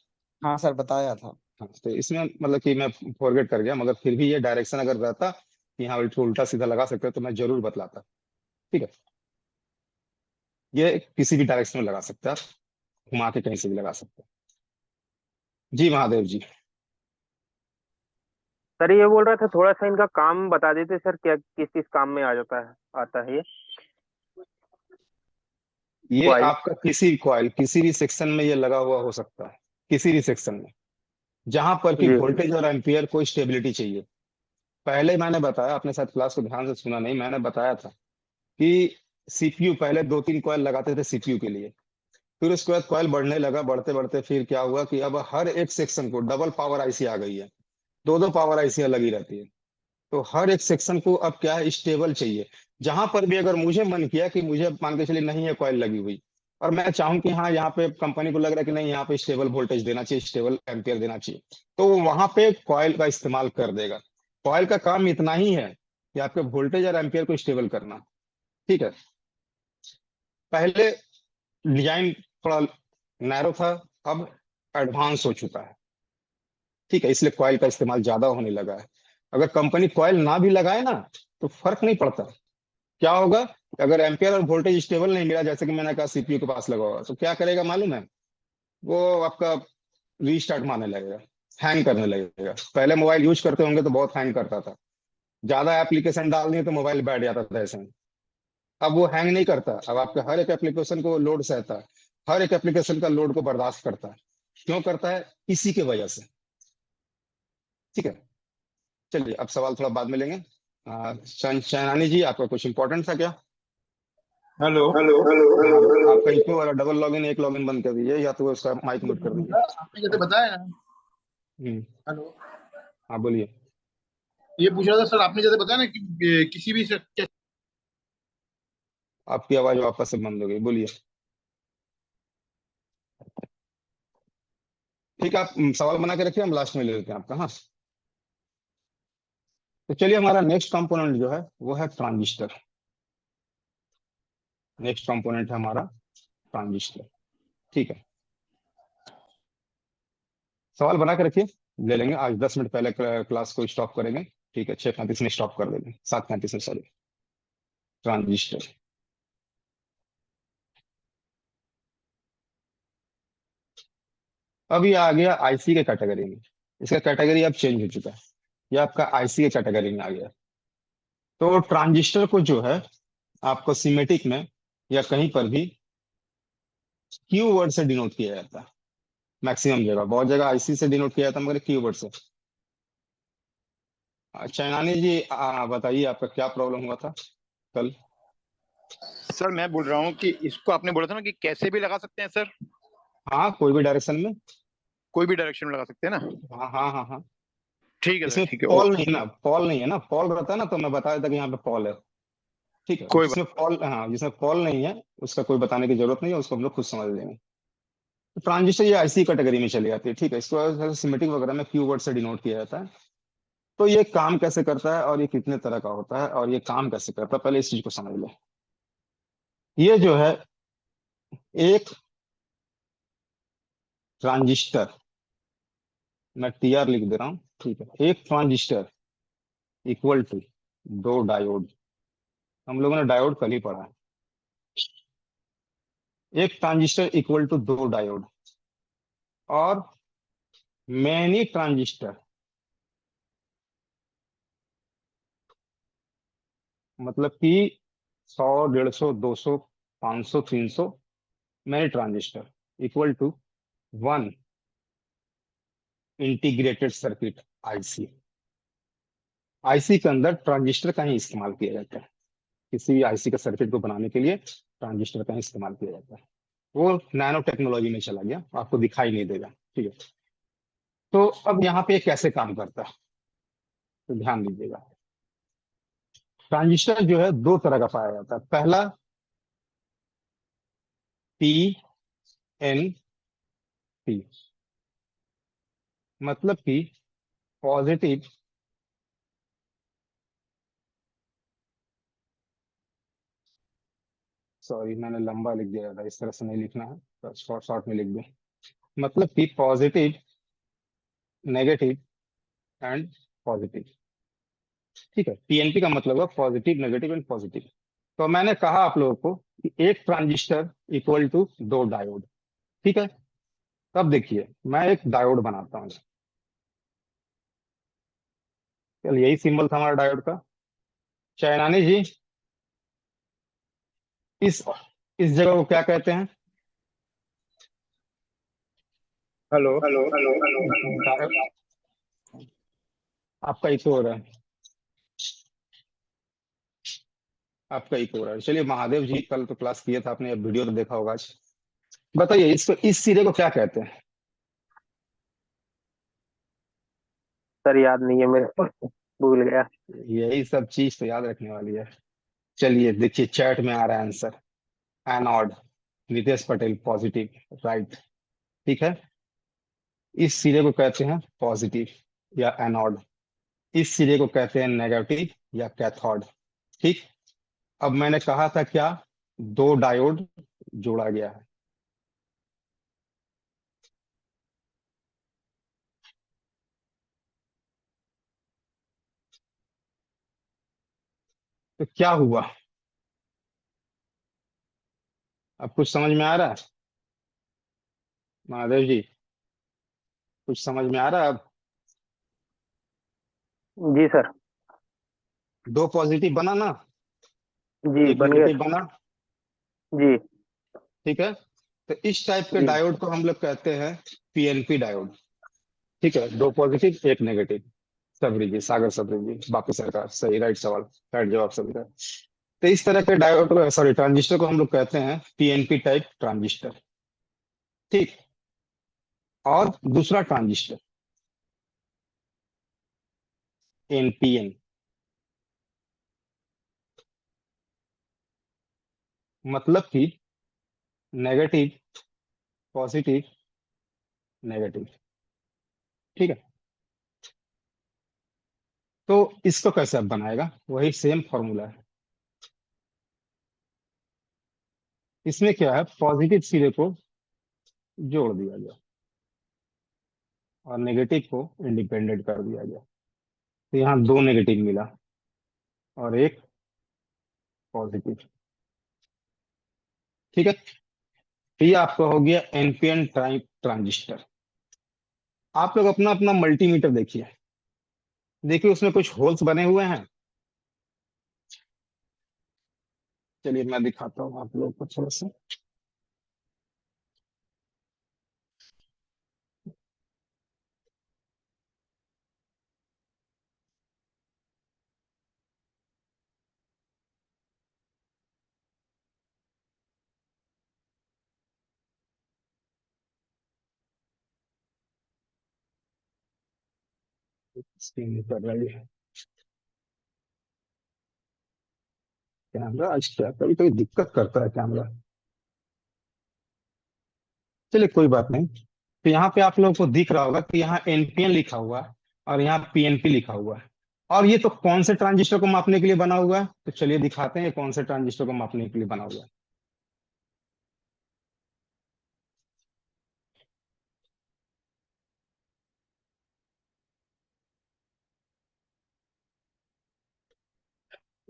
हाँ सर बताया था। हाँ, तो इसमें मतलब कि मैं फॉरगेट कर गया, मगर फिर भी ये डायरेक्शन अगर रहता कि हाँ उल्टा सीधा लगा सकते हैं तो मैं जरूर बतलाता, ठीक है। ये किसी भी डायरेक्शन में लगा सकते हैं आप, घुमा के कहीं से भी लगा सकते हैं। जी महादेव जी। सर ये बोल रहा था थोड़ा सा इनका काम बता देते सर, क्या किस किस काम में आ जाता है, आता है ये ये क्वाइल? आपका किसी भी कॉइल किसी भी सेक्शन में ये लगा हुआ हो सकता है, किसी भी सेक्शन में, जहां पर कि जी वोल्टेज और एम्पियर को स्टेबिलिटी चाहिए। पहले मैंने बताया, आपने शायद क्लास को ध्यान से सुना नहीं, मैंने बताया था कि सीपीयू पहले 2-3 कॉइल लगाते थे सीपीयू के लिए। फिर उसके बाद कॉइल बढ़ने लगा, बढ़ते बढ़ते फिर क्या हुआ कि अब हर एक सेक्शन को डबल पावर आईसी आ गई है, दो दो पावर आईसी लगी रहती है। तो हर एक सेक्शन को अब क्या है, स्टेबल चाहिए। जहां पर भी अगर मुझे मन किया कि मुझे मान के चलिए नहीं है कॉइल लगी हुई, और मैं चाहूं कि हाँ यहाँ पे कंपनी को लग रहा है कि नहीं यहाँ पे स्टेबल वोल्टेज देना चाहिए, स्टेबल एम्पियर देना चाहिए, तो वो वहां पे कॉइल का इस्तेमाल कर देगा। कॉइल का काम इतना ही है कि आपके वोल्टेज और एम्पियर को स्टेबल करना। ठीक है। पहले डिजाइन थोड़ा नैरो था, अब एडवांस हो चुका है। ठीक है, इसलिए कॉइल का इस्तेमाल ज्यादा होने लगा है। अगर कंपनी कॉइल ना भी लगाए ना तो फर्क नहीं पड़ता। क्या होगा, अगर एम्पियर और वोल्टेज स्टेबल नहीं मिला, जैसे कि मैंने कहा सीपीयू के पास लगा हुआ, तो क्या करेगा मालूम है, वो आपका रीस्टार्ट मारने लगेगा, हैंग करने लगेगा। पहले मोबाइल यूज करते होंगे तो बहुत हैंग करता था, ज्यादा एप्लीकेशन डाल दिए तो मोबाइल बैठ जाता था ऐसे में। अब वो हैंग नहीं करता, अब आपके हर एक एप्लीकेशन को लोड सहता है, हर एक एप्लीकेशन का लोड को बर्दाश्त करता है। क्यों करता है, इसी की वजह से। ठीक है। चलिए अब सवाल थोड़ा बाद में लेंगे। शैनानी जी, आपका कुछ इंपॉर्टेंट था क्या? हेलो। हाँ, आपका इको वाला डबल लॉगिन, एक लॉगिन बंद कर दीजिए, या तो उसका माइक म्यूट कर दीजिए। आपने जैसे बताया। हम्म। हेलो। हाँ बोलिए। ये पूछ रहा था सर, आपने जैसे बताया ना कि किसी भी आपकी आवाज वापस से बंद हो गई, बोलिए। ठीक है, आप सवाल बना के रखिए, हम लास्ट में ले लेते हैं आपका। हाँ, तो चलिए, हमारा नेक्स्ट कंपोनेंट जो है वो है ट्रांजिस्टर। नेक्स्ट कंपोनेंट है हमारा ट्रांजिस्टर। ठीक है, सवाल बना के रखिए, ले लेंगे। आज 10 मिनट पहले क्लास को स्टॉप करेंगे। ठीक है, 6:35 में स्टॉप कर देंगे, 7:35 में, सॉरी। ट्रांजिस्टर। अब ये आ गया आईसी के कैटेगरी में। इसका कैटेगरी अब चेंज हो चुका है, ये आपका आईसी के कैटेगरी में आ गया। तो ट्रांजिस्टर को जो है आपको सीमेटिक में या कहीं पर भी क्यू वर्ड से डिनोट किया जाता है। मैक्सिमम जगह, बहुत जगह आईसी से डिनोट किया जाता है, मगर क्यू वर्ड से। चैनानी जी, बताइए आपका क्या प्रॉब्लम हुआ था कल? सर मैं बोल रहा हूँ कि इसको आपने बोला था ना कि कैसे भी लगा सकते हैं सर, हाँ, कोई भी डायरेक्शन में। कोई भी डायरेक्शन में लगा सकते हैं ना। हाँ हाँ हाँ हाँ। ठीक है सर, इसमें ठीक है। पॉल नहीं है ना, पॉल नहीं है ना। पॉल रहता है ना तो मैं बता देता कि यहाँ पे पॉल है। ठीक है, कोई बात। जिसमें पॉल, हाँ, जिसमें पॉल नहीं है उसका कोई बताने की जरूरत नहीं है, उसको हम लोग खुद समझ लेंगे। तो ट्रांजिस्टर ये आईसी कैटेगरी में चली जाती है। ठीक है, इसको सिमेटिक वगैरह में क्यू वर्ड से डिनोट किया जाता है। तो ये काम कैसे करता है और ये कितने तरह का होता है और ये काम कैसे करता है, पहले इस चीज को समझ लो। ये जो है एक ट्रांजिस्टर, मैं टीआर लिख दे रहा हूँ। ठीक है, एक ट्रांजिस्टर इक्वल टू दो डायोड। हम लोगों ने डायोड कल ही पढ़ा है। एक ट्रांजिस्टर इक्वल टू दो डायोड, और मैनी ट्रांजिस्टर, मतलब कि 100, 150, 200, 500, 300 many transistor equal to one integrated circuit, IC. IC के अंदर ट्रांजिस्टर का ही इस्तेमाल किया जाता है। किसी भी आईसी का सर्किट को बनाने के लिए ट्रांजिस्टर का ही इस्तेमाल किया जाता है। वो नैनो टेक्नोलॉजी में चला गया, आपको दिखाई नहीं देगा। ठीक है, तो अब यहाँ पे कैसे काम करता है, तो ध्यान दीजिएगा। ट्रांजिस्टर जो है दो तरह का पाया जाता है। पहला पी एन पी, मतलब कि पॉजिटिव, सॉरी मैंने लंबा लिख दिया था, इस तरह से नहीं लिखना है, तो शॉर्ट शॉर्ट में लिख दूं। मतलब कि पॉजिटिव, नेगेटिव एंड पॉजिटिव। ठीक है, पीएनपी का मतलब है पॉजिटिव, नेगेटिव एंड पॉजिटिव। तो मैंने कहा आप लोगों को कि एक ट्रांजिस्टर इक्वल टू दो डायोड। ठीक है, तब देखिए मैं एक डायोड बनाता हूँ। चल यही सिंबल था हमारा डायोड का। चाइनानी जी, इस इस जगह को क्या कहते हैं? हेलो। डायोड। आपका इको हो रहा है, आपका इको हो रहा है। चलिए, महादेव जी कल तो क्लास किया था आपने, वीडियो तो देखा होगा आज। बताइए इसको, इस सिरे को क्या कहते हैं? सर याद नहीं है मेरे को, भूल गया। यही सब चीज तो याद रखने वाली है। चलिए देखिए, चैट में आ रहा है answer, एनॉड। Nitesh Patel, positive, right. ठीक है, इस सिरे को कहते हैं पॉजिटिव या एनॉड, इस सिरे को कहते हैं नेगेटिव या कैथोड। ठीक। अब मैंने कहा था क्या, दो डायोड जोड़ा गया है। तो क्या हुआ? अब कुछ समझ में आ रहा है महादेव जी? कुछ समझ में आ रहा है अब? जी सर। दो पॉजिटिव बना ना, जी एक बन गया नेगेटिव बना। जी। ठीक है, तो इस टाइप के जी डायोड को हम लोग कहते हैं पीएनपी डायोड। ठीक है, दो पॉजिटिव एक नेगेटिव। सबरी जी, सागर सबरी जी, बापू सरकार, सही, राइट सवाल, राइट जवाब सभी का। तो इस तरह के डायोड को, सॉरी, ट्रांजिस्टर को हम लोग कहते हैं पीएनपी टाइप ट्रांजिस्टर। ठीक। और दूसरा ट्रांजिस्टर एनपीएन, मतलब कि नेगेटिव पॉजिटिव नेगेटिव। ठीक है, तो इसको कैसे अब बनाएगा? वही सेम फॉर्मूला है। इसमें क्या है, पॉजिटिव सिरे को जोड़ दिया गया और नेगेटिव को इंडिपेंडेंट कर दिया गया। तो यहाँ दो नेगेटिव मिला और एक पॉजिटिव। ठीक है, तो ये आपका हो गया एनपीएन टाइप ट्रांजिस्टर। आप लोग अपना अपना मल्टीमीटर देखिए, देखिए उसमें कुछ होल्स बने हुए हैं। चलिए मैं दिखाता हूँ आप लोग को थोड़ा सा। स्क्रीन कर रही है कैमरा, आज क्या कभी कभी दिक्कत करता है कैमरा। चलिए कोई बात नहीं। तो यहाँ पे आप लोगों को दिख रहा होगा कि यहाँ एनपीएन लिखा हुआ है और यहाँ पीएनपी लिखा हुआ है। और ये तो कौन से ट्रांजिस्टर को मापने के लिए बना हुआ है? तो चलिए दिखाते हैं ये कौन से ट्रांजिस्टर को मापने के लिए बना हुआ है।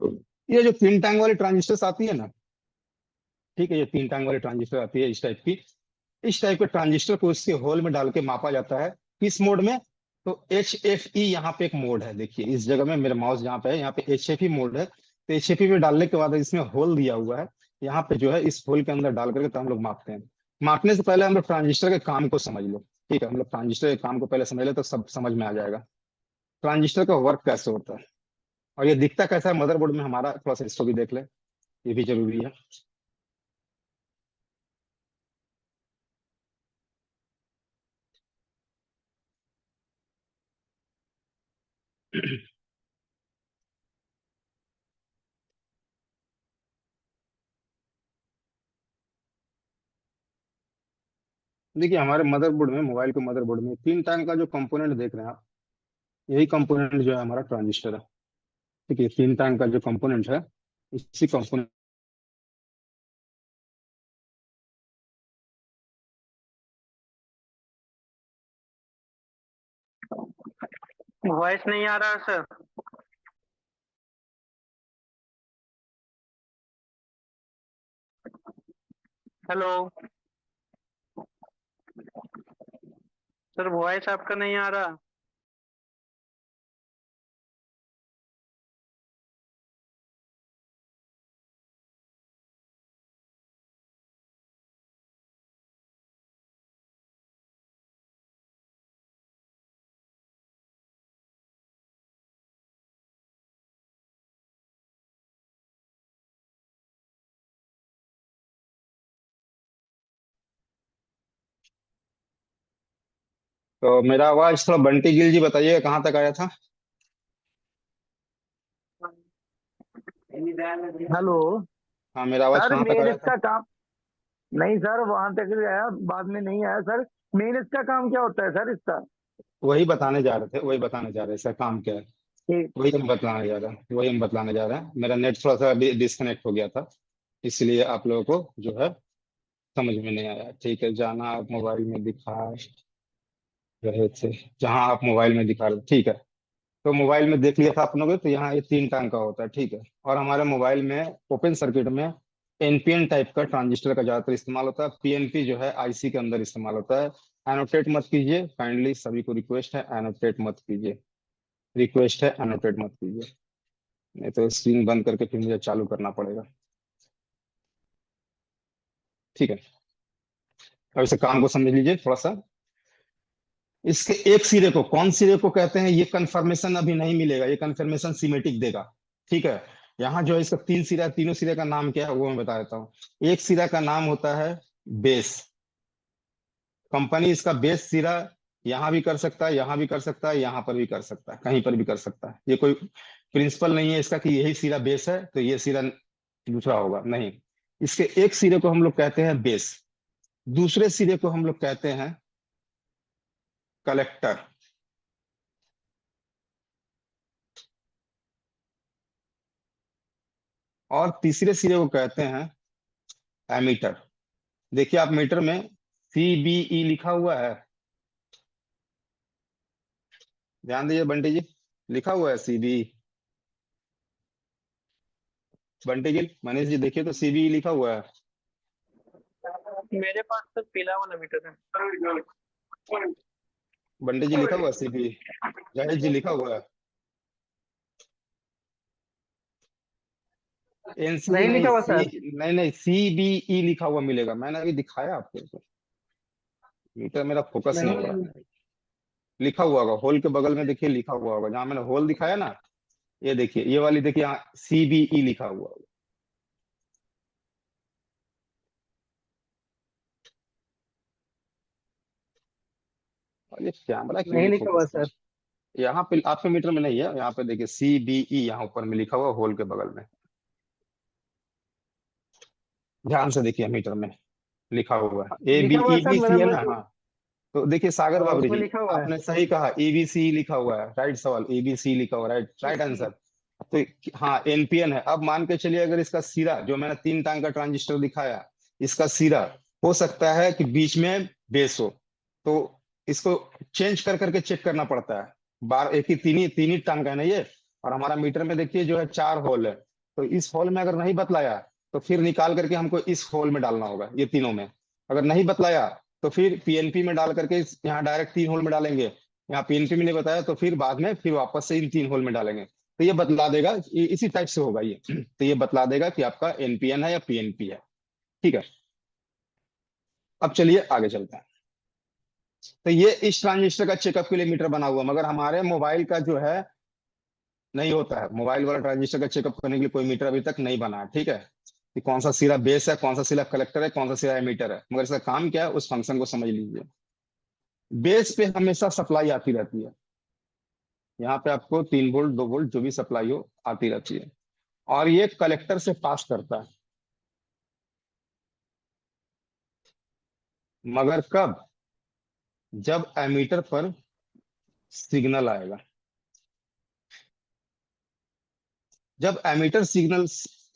तो ये जो तीन टांग वाली ट्रांजिस्टर आती है ना, ठीक है, ये तीन टांग वाली ट्रांजिस्टर आती है इस टाइप की। इस टाइप के ट्रांजिस्टर को इसके होल में डाल के मापा जाता है। किस मोड में? तो एच एफ ई, यहाँ पे एक मोड है, देखिए इस जगह में मेरा माउस जहाँ पे है, यहाँ पे एच एफ ई मोड है। तो एच एफ ई में डालने के बाद इसमें होल दिया हुआ है, यहाँ पे जो है इस होल के अंदर डाल करके तो हम लोग मापते हैं। मापने से पहले हम लोग ट्रांजिस्टर के काम को समझ लो। ठीक है, हम लोग ट्रांजिस्टर के काम को पहले समझ ले तो सब समझ में आ जाएगा ट्रांजिस्टर का वर्क कैसे होता है और ये दिखता कैसा है मदरबोर्ड में हमारा। थोड़ा सा इसको भी देख ले, ये भी जरूरी है। देखिए हमारे मदरबोर्ड में, मोबाइल के मदरबोर्ड में तीन टाइम का जो कंपोनेंट देख रहे हैं आप, यही कंपोनेंट जो है हमारा ट्रांजिस्टर है। ठीक है, तीन टाइम का जो कंपोनेंट है, इसी कंपोनेंट। वॉइस नहीं आ रहा सर। हेलो सर, वॉइस आपका नहीं आ रहा। तो मेरा आवाज थोड़ा बंटी गिल जी बताइएगा कहाँ तक आया था। हेलो। हाँ मेरा आवाज सर कहाँ तक मेन आया था। इसका काम नहीं सर, वहां तक ही आया, बाद में नहीं आया सर। मेन इसका काम क्या होता है सर इसका? वही बताने जा रहे थे, वही बताने जा रहे हैं सर, काम क्या है ठीक। वही हम बतलाने जा रहे हैं। मेरा नेट थोड़ा सा अभी डिस्कनेक्ट हो गया था, इसलिए आप लोगों को जो है समझ में नहीं आया। ठीक है, जाना आप मोबाइल में दिखा रहे थे, जहां आप मोबाइल में दिखा रहे थे, ठीक है। तो मोबाइल में देख लिया था आप लोगों ने, तो यहाँ ये 3 टांग का होता है, ठीक है। और हमारे मोबाइल में ओपन सर्किट में एनपीएन टाइप का ट्रांजिस्टर का ज्यादातर इस्तेमाल होता है। पीएनपी जो है आईसी के अंदर इस्तेमाल होता है। एनोटेट मत कीजिए, काइंडली सभी को रिक्वेस्ट है, एनोटेट मत कीजिए, रिक्वेस्ट है, एनोटेट मत कीजिए, नहीं तो स्क्रीन बंद करके फिर मुझे चालू करना पड़ेगा। ठीक है, अब इसे काम को समझ लीजिए थोड़ा सा। इसके एक सिरे को कौन सिरे को कहते हैं, ये कंफर्मेशन अभी नहीं मिलेगा, ये कंफर्मेशन सिमेटिक देगा। ठीक है, यहाँ जो है इसका 3 सिरा, तीनों सिरे का नाम क्या है वो मैं बता देता हूँ। एक सिरा का नाम होता है बेस। कंपनी इसका बेस सिरा यहाँ भी कर सकता है, यहाँ भी कर सकता है, यहाँ पर भी कर सकता है, कहीं पर भी कर सकता है। ये कोई प्रिंसिपल नहीं है इसका कि यही सिरा बेस है तो ये सिरा दूसरा होगा, नहीं। इसके एक सिरे को हम लोग कहते हैं बेस, दूसरे सिरे को हम लोग कहते हैं कलेक्टर, और तीसरे सिरे को कहते हैं एमीटर। देखिए आप मीटर में सीबीई लिखा हुआ है, ध्यान दीजिए बंटी जी, लिखा हुआ है सीबीई। बंटी जी, मनीष जी देखिए तो सीबीई लिखा हुआ है। मेरे पास तो पीला वाला मीटर है। बंटी जी लिखा हुआ है सीबीई, जाहिद जी लिखा हुआ है। एनसी नहीं नहीं, लिखा हुआ सर। नहीं नहीं, सीबीई लिखा हुआ मिलेगा, मैंने अभी दिखाया आपको। मीटर मेरा फोकस नहीं हो नहीं। रहा है। लिखा हुआ होगा होल के बगल में, देखिए लिखा हुआ होगा, जहां मैंने होल दिखाया ना, ये देखिए, ये वाली देखिए, यहाँ सीबीई लिखा हुआ होगा। और ये कैमरा क्यों नहीं नहीं लिखा हुआ फोकस कर। सर। यहाँ पे आपके मीटर में नहीं है, यहाँ पे देखिए सीबीई, यहाँ ऊपर में लिखा हुआ होल के बगल में, ध्यान से देखिए मीटर में लिखा हुआ है, ए बी लिखा हुआ है ई सर बी मेरे सी है में। ना, हाँ। तो देखिए सागर बाबरी उसमें जी, लिखा हुआ है। आपने सही कहा, एबीसी लिखा हुआ है, राइट सवाल, एबीसी लिखा हुआ है, राइट राइट आंसर। तो हाँ एनपीएन है। अब मान के चलिए अगर इसका सिरा, जो मैंने 3 टांग का ट्रांजिस्टर दिखाया, इसका सिरा हो सकता है कि बीच में बेस हो, तो इसको चेंज कर करके चेक करना पड़ता है। बार एक ही तीन ही टांग का है ना ये, और हमारा मीटर में देखिए जो है 4 होल है, तो इस होल में अगर नहीं बतलाया तो फिर निकाल करके हमको इस होल में डालना होगा, ये तीनों में। अगर नहीं बतलाया तो फिर पीएनपी में डाल करके यहाँ डायरेक्ट 3 होल में डालेंगे। यहाँ पीएनपी में नहीं बताया तो फिर बाद में फिर वापस से इन 3 होल में डालेंगे, तो ये बतला देगा, इसी टाइप से होगा ये। तो ये बतला देगा कि आपका एनपीएन है या पीएनपी है। ठीक है, अब चलिए आगे चलते हैं। तो ये इस ट्रांजिस्टर का चेकअप के लिए मीटर बना हुआ, मगर हमारे मोबाइल का जो है नहीं होता है, मोबाइल वाला ट्रांजिस्टर का चेकअप करने के लिए कोई मीटर अभी तक नहीं बना है। ठीक है, कि कौन सा सिरा बेस है, कौन सा सिरा कलेक्टर है, कौन सा सिरा एमीटर है, मगर इसका काम क्या है उस फंक्शन को समझ लीजिए। बेस पे हमेशा सप्लाई आती रहती है, यहाँ पे आपको 3 वोल्ट 2 वोल्ट जो भी सप्लाई हो आती रहती है, और ये कलेक्टर से पास करता है, मगर कब, जब एमीटर पर सिग्नल आएगा। जब एमीटर सिग्नल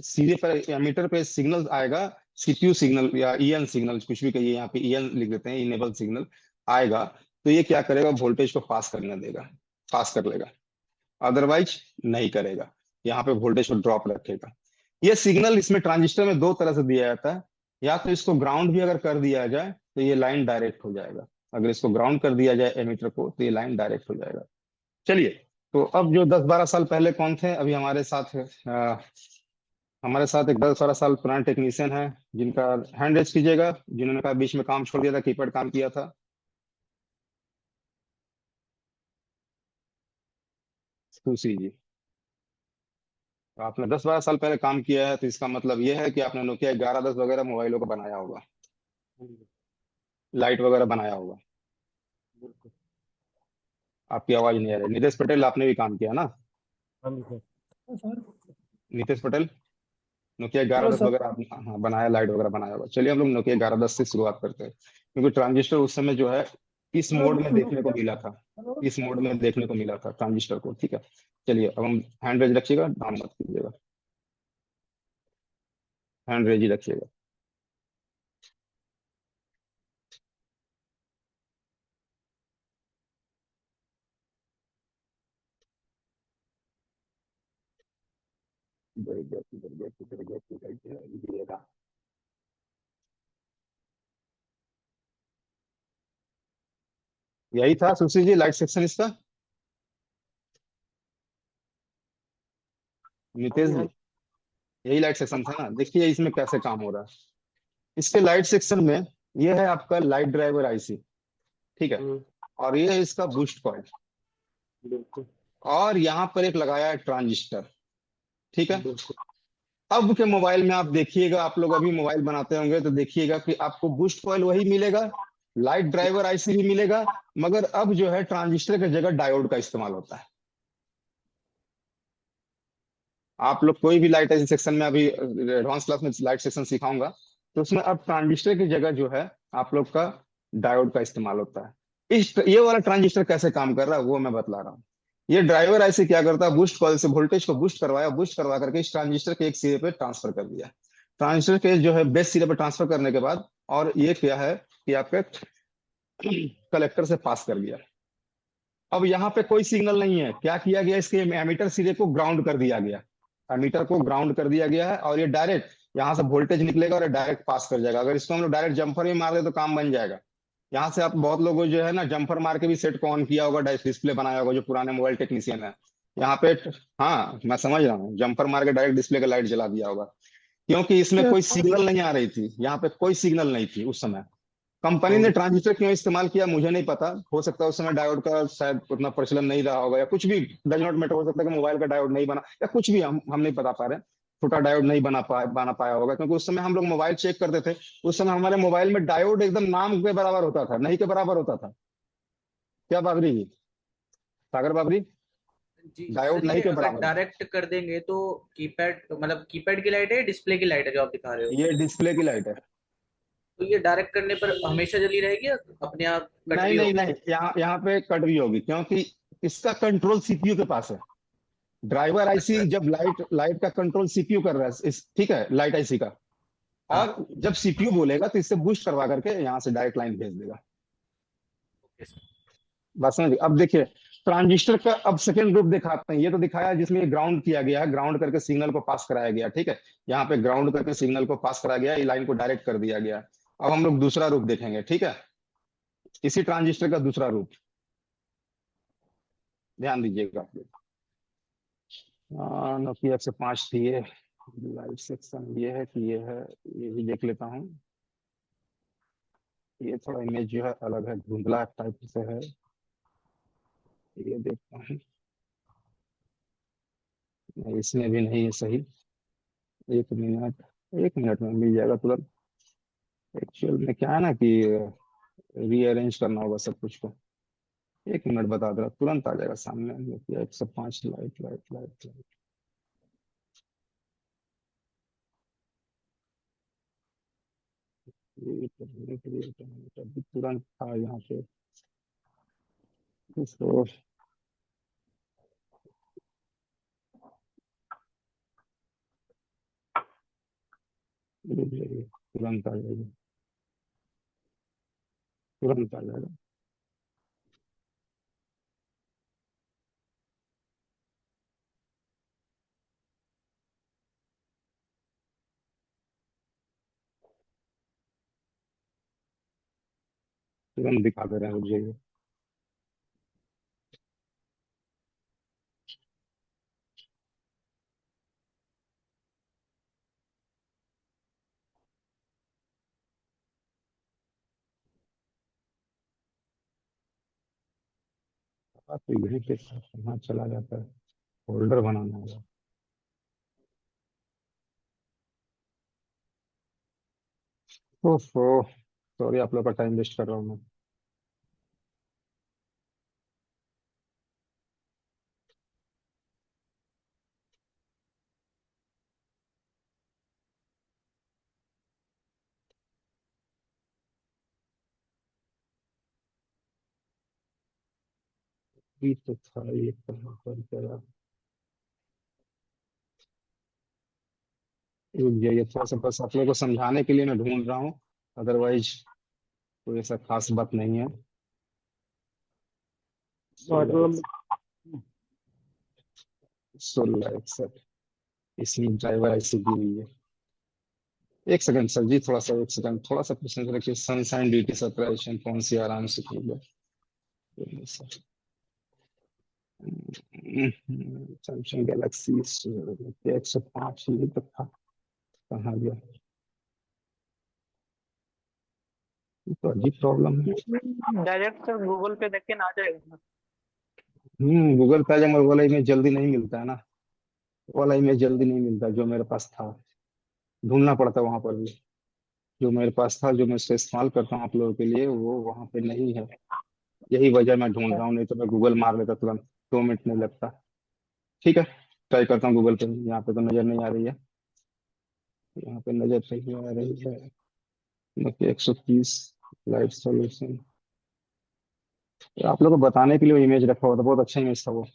सीधे पर एमीटर पे सिग्नल आएगा, सीपीयू सिग्नल या ईएन सिग्नल, कुछ भी कहिए, यहाँ पे ईएन लिख देते हैं, इनेबल सिग्नल आएगा, तो ये क्या करेगा, वोल्टेज को पास करने देगा, पास कर लेगा, अदरवाइज नहीं करेगा, यहाँ पे वोल्टेज को ड्रॉप रखेगा। ये सिग्नल इसमें ट्रांजिस्टर में 2 तरह से दिया जाता है, या तो इसको ग्राउंड भी अगर कर दिया जाए तो ये लाइन डायरेक्ट हो जाएगा, अगर इसको ग्राउंड कर दिया जाए एमीटर को तो ये लाइन डायरेक्ट हो जाएगा। चलिए, तो अब जो 10-12 साल पहले कौन थे अभी हमारे साथ, हमारे साथ एक 10-12 साल पुराने टेक्नीशियन है, जिनका हैंड रेज कीजिएगा, जिन्होंने कहा बीच में काम छोड़ दिया था, कीपैड काम किया था। सुश्री जी, तो आपने 10-12 साल पहले काम किया है, तो इसका मतलब ये है कि आपने नोकिया 1110 वगैरह मोबाइलों को बनाया होगा, लाइट वगैरह बनाया होगा। आपकी आवाज नहीं आ रही। नितेश पटेल, आपने भी काम किया ना? हाँ जी सर। हाँ सर। नितेश पटेल, नोकिया ग्यारह हाँ दस सर। वगैरह आपने, हाँ, बनाया, लाइट वगैरह बनाया होगा। चलिए हम लोग नोकिया 1110 से शुरुआत करते हैं, क्योंकि ट्रांजिस्टर उस समय जो है इस मोड में देखने को मिला था। हेलो। इस मोड में देखने को मिला था ट्रांजिस्टर को, ठीक है। चलिए अब हम हैंड रेज रखिएगा, नाम मत कीजिएगा, हैंड रेज ही रखिएगा। इधर गया, इधर गया, इधर गया, इधर गया, इधर गया। यही था सुशील जी लाइट सेक्शन इसका, हाँ नितेश जी हाँ जी। जी। यही लाइट सेक्शन था ना? देखिए इसमें कैसे काम हो रहा है। इसके लाइट सेक्शन में ये है आपका लाइट ड्राइवर आईसी, ठीक है। हम्म, और ये है इसका बूस्ट कॉइल, बिल्कुल और यहाँ पर एक लगाया है ट्रांजिस्टर, ठीक है। बिल्कुल। अब के मोबाइल में आप देखिएगा, आप लोग अभी मोबाइल बनाते होंगे तो देखिएगा कि आपको बूस्ट कॉइल वही मिलेगा, लाइट ड्राइवर आईसी भी मिलेगा, मगर अब जो है ट्रांजिस्टर की जगह डायोड का इस्तेमाल होता है। आप लोग कोई भी लाइट ऐसी सेक्शन में, अभी एडवांस क्लास में लाइट सेक्शन सिखाऊंगा, तो उसमें अब ट्रांजिस्टर की जगह जो है आप लोग का डायोड का इस्तेमाल होता है। ये वाला ट्रांजिस्टर कैसे काम कर रहा है वो मैं बतला रहा हूँ। ये ड्राइवर ऐसे क्या करता है, बूस्ट कॉइल से वोल्टेज को बूस्ट करवाया, बूस्ट करवा करके इस ट्रांजिस्टर के एक सिरे पे ट्रांसफर कर दिया। ट्रांजिस्टर के जो है बेस सिरे पे ट्रांसफर करने के बाद, और ये क्या है कि आपके कलेक्टर से पास कर दिया। अब यहाँ पे कोई सिग्नल नहीं है, क्या किया गया, इसके एमीटर सिरे को ग्राउंड कर दिया गया। एमीटर को ग्राउंड कर दिया गया है, और ये डायरेक्ट यहाँ से वोल्टेज निकलेगा और ये डायरेक्ट पास कर जाएगा। अगर इसको हम लोग डायरेक्ट जंपर में मार दे तो काम बन जाएगा। यहाँ से आप बहुत लोगों जो है ना जंपर मार के भी सेट को ऑन किया होगा, डिस्प्ले बनाया होगा, जो पुराने मोबाइल टेक्नीशियन है यहाँ पे। हाँ मैं समझ रहा हूँ, जंपर मार के डायरेक्ट डिस्प्ले का लाइट जला दिया होगा, क्योंकि इसमें क्या कोई सिग्नल नहीं आ रही थी। यहाँ पे कोई सिग्नल नहीं थी उस समय। कंपनी ने हाँ ट्रांजिस्टर क्यों इस्तेमाल किया मुझे नहीं पता, हो सकता है उस समय डायोड का शायद उतना प्रचलन नहीं रहा होगा, या कुछ भी, डज नॉट मैटर। हो सकता है कि मोबाइल का डायोड नहीं बना, या कुछ भी, हम नहीं बता पा रहे। छोटा डायोड नहीं बना पाया होगा, क्योंकि उस समय हम लोग मोबाइल चेक करते थे, उस समय हमारे मोबाइल में डायोड एकदम नाम के बराबर होता था, नहीं के बराबर होता था। क्या बाबरी जी, सागर बाबरी, जी सर, डायोड ये नहीं के अगर बराबर। डायरेक्ट कर देंगे तो कीपैड, मतलब कीपैड की लाइट है, डिस्प्ले की लाइट है जो आप दिखा रहे हो? ये डिस्प्ले की लाइट है। तो ये डायरेक्ट करने पर हमेशा जली रहेगी या अपने आप कट नहीं भी नहीं होगी? नहीं, यहाँ यहाँ पे कट भी होगी, क्योंकि इसका कंट्रोल सीपीयू के पास है। ड्राइवर अच्छा आईसी अच्छा। जब लाइट लाइट का कंट्रोल सीपीयू कर रहा है, ठीक है, लाइट आईसी का। हाँ। और जब सीपीयू बोलेगा तो इससे बूस्ट करवा करके यहाँ से डायरेक्ट लाइन भेज देगा। Okay sir. बात समझ गए? अब देखिए ट्रांजिस्टर का अब सेकेंड रूप दिखाते हैं। ये तो दिखाया जिसमें ग्राउंड किया गया है, ग्राउंड करके सिग्नल को पास कराया गया, ठीक है। यहाँ पे ग्राउंड करके सिग्नल को पास कराया गया, ये लाइन को डायरेक्ट कर दिया गया। अब हम लोग दूसरा रूप देखेंगे, ठीक है, इसी ट्रांजिस्टर का दूसरा रूप, ध्यान दीजिएगा आप लोग। नोकिया 105 थी ये लाइट सेक्शन, ये है कि ये है, ये भी देख लेता हूँ। ये थोड़ा इमेज जो है अलग है, धुंधला टाइप से है, ये देखता हूँ। नहीं, इसमें भी नहीं है सही। एक मिनट, एक मिनट में मिल जाएगा तुरंत। एक्चुअल में क्या है ना कि रीअरेंज करना होगा सब कुछ को। एक मिनट बता दे रहा, तुरंत आ जाएगा सामने। Nokia 105 light light light light. अभी तुरंत था यहाँ पे इसको। तुरंत आ जाएगा, तुरंत आ जाएगा। तुरंत दिखा दे रहे हैं मुझे ये। तो यहीं पे कहाँ चला जाता है, होल्डर बनाना होगा। ओहो, सॉरी आप लोग का टाइम वेस्ट कर रहा हूँ मैं। ये तो था ये कहाँ पर गया। ये थोड़ा सा बस आप लोगों को समझाने के लिए मैं ढूंढ रहा हूँ, अदरवाइज कोई ऐसा खास बात नहीं है। मॉडल 16 इसमें ड्राइवर ऐसी दी हुई है। एक सेकंड सर जी, थोड़ा सा एक सेकंड, थोड़ा सा प्रश्न रखिए। सनशाइन ड्यूटी सप्रेशन कौन सी आराम से की है सैमसंग गैलेक्सी 105 ये तो था, कहाँ गया। ये तो अजीब प्रॉब्लम है। डायरेक्ट सर गूगल पे देख के ना आ जाएगा। गूगल पे जब वाला इमेज जल्दी नहीं मिलता है ना, वाला इमेज जल्दी नहीं मिलता जो मेरे पास था, ढूंढना पड़ता है वहां पर भी। जो मेरे पास था, जो मैं उसका इस्तेमाल करता हूँ आप लोगों के लिए, वो वहां पे नहीं है। यही वजह मैं ढूंढ रहा हूँ, नहीं तो मैं गूगल मार लेता तुरंत, 2 मिनट नहीं लगता। ठीक है, ट्राई करता हूँ गूगल पे। यहाँ पे तो नजर नहीं आ रही है, यहाँ पे नजर नहीं आ रही है। नोकिया 130 लाइट सॉल्यूशन, आप लोगों को बताने के लिए इमेज रखा हुआ था, बहुत अच्छा इमेज था वो,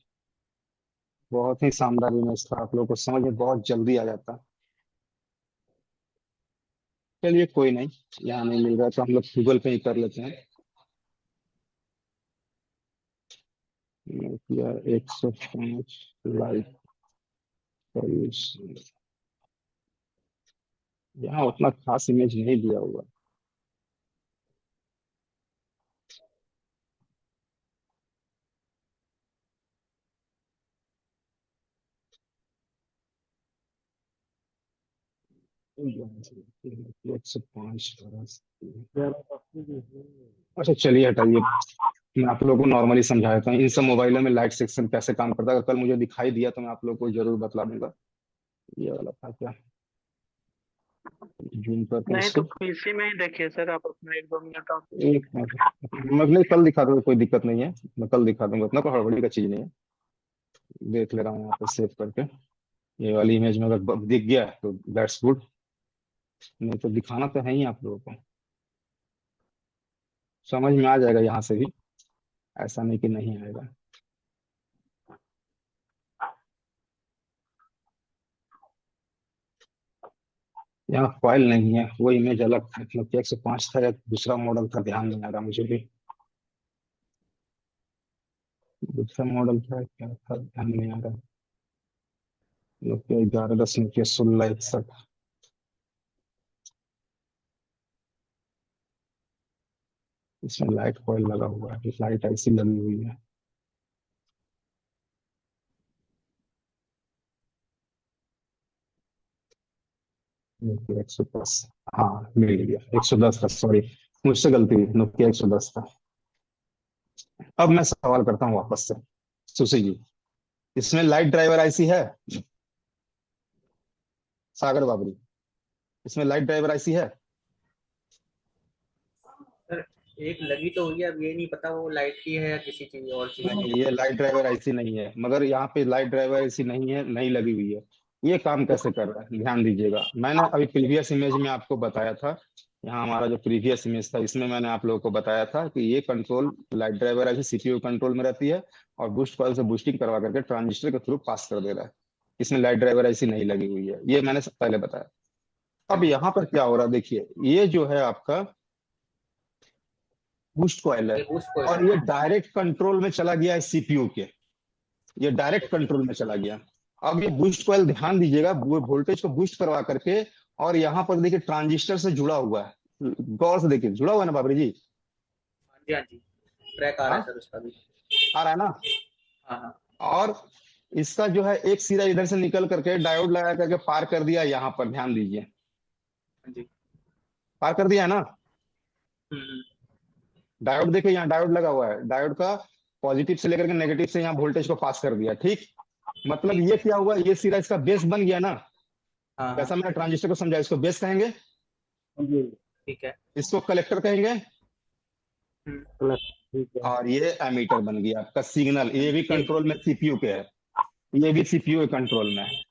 बहुत ही शानदार इमेज था, आप लोगों को समझ में बहुत जल्दी आ जाता। चलिए कोई नहीं, यहाँ नहीं मिल रहा तो हम लोग गूगल पे ही कर लेते हैं। नोकिया 105 लाइट सॉल्यूशन, यहाँ उतना खास इमेज नहीं दिया हुआ। एक सौ पाँच। अच्छा चलिए हटाइए, मैं आप लोगों को नॉर्मली समझा देता हूँ इन सब मोबाइलों में लाइट सेक्शन कैसे काम करता है। अगर कल मुझे दिखाई दिया तो मैं आप लोगों को जरूर बतला दूंगा। ये वाला था क्या, जूम करते हैं नहीं तो इसको। पीसी में ही देखिए सर, आप अपना 1-2 मिनट और। एक मिनट, मैं नहीं, कल दिखा दूंगा, कोई दिक्कत नहीं है, मैं कल दिखा दूंगा, इतना कोई हड़बड़ी का चीज नहीं है। देख ले रहा हूँ यहाँ पे सेव करके। ये वाली इमेज में अगर दिख गया तो दैट्स गुड, नहीं तो दिखाना तो है ही आप लोगों को, समझ में आ जाएगा यहाँ से भी, ऐसा नहीं कि नहीं आएगा। यहाँ फाइल नहीं है, वो इमेज अलग था, मतलब 105 था या दूसरा मॉडल था, ध्यान नहीं आ रहा मुझे भी। दूसरा मॉडल था क्या था, ध्यान नहीं आ रहा। Nokia 1110, Nokia 1661। इसमें लाइट कॉइल लगा हुआ है, लाइट ऐसी लगी हुई है। नोकिया 110, हाँ मिल गया, 110 का, सॉरी मुझसे गलती हुई, नोकिया 110 का। अब मैं सवाल करता हूँ वापस से, सुशी जी, इसमें लाइट ड्राइवर आईसी है? सागर बाबरी, इसमें लाइट ड्राइवर आईसी है? सर एक लगी तो हुई है, अब ये नहीं पता वो लाइट की है या किसी चीज और चीज नहीं, की ये लाइट ड्राइवर ऐसी नहीं है, मगर यहाँ पे लाइट ड्राइवर ऐसी नहीं है, नहीं लगी हुई है। ये काम कैसे कर रहा है, ध्यान दीजिएगा। मैंने अभी प्रीवियस इमेज में आपको बताया था, यहाँ हमारा जो प्रीवियस इमेज था इसमें मैंने आप लोगों को बताया था कि ये कंट्रोल लाइट ड्राइवर ऐसी सीपीयू कंट्रोल में रहती है, और बूस्ट कॉइल से बूस्टिंग करवा करके ट्रांजिस्टर के थ्रू पास कर दे रहा है। इसमें लाइट ड्राइवर ऐसी नहीं लगी हुई है, ये मैंने पहले बताया। अब यहाँ पर क्या हो रहा है देखिए, ये जो है आपका बूस्ट कॉइल है, ये बूस्ट को और ये डायरेक्ट कंट्रोल में चला गया है सीपीयू के, ये डायरेक्ट कंट्रोल में चला गया। अब ये बूस्ट कॉइल ध्यान दीजिएगा, वोल्टेज को बूस्ट करवा करके, और यहाँ पर देखिए ट्रांजिस्टर से जुड़ा हुआ है, गौर से देखिए, जुड़ा हुआ है ना बाबरी जी? हाँ जी, हाँ जी, ट्रैक आ रहा है हाँ सर उसका भी। आ रहा है ना? हाँ हाँ। और इसका जो है एक सिरा इधर से निकल करके डायोड लगा करके पार कर दिया यहाँ पर, ध्यान दीजिए, हाँ जी। पार कर दिया है ना? हम्म। डायोड देखिए, यहाँ डायोड लगा हुआ है, डायोड का पॉजिटिव से लेकर के नेगेटिव से यहाँ वोल्टेज को पास कर दिया, ठीक। मतलब ये क्या हुआ, ये सिरा इसका बेस बन गया ना। हाँ कैसा हाँ, मैंने ट्रांजिस्टर को समझा, इसको बेस कहेंगे, ठीक है। इसको कलेक्टर कहेंगे, ठीक है। और ये एमीटर बन गया आपका सिग्नल। ये भी कंट्रोल में सीपीयू के है, ये भी सीपीयू के कंट्रोल में है।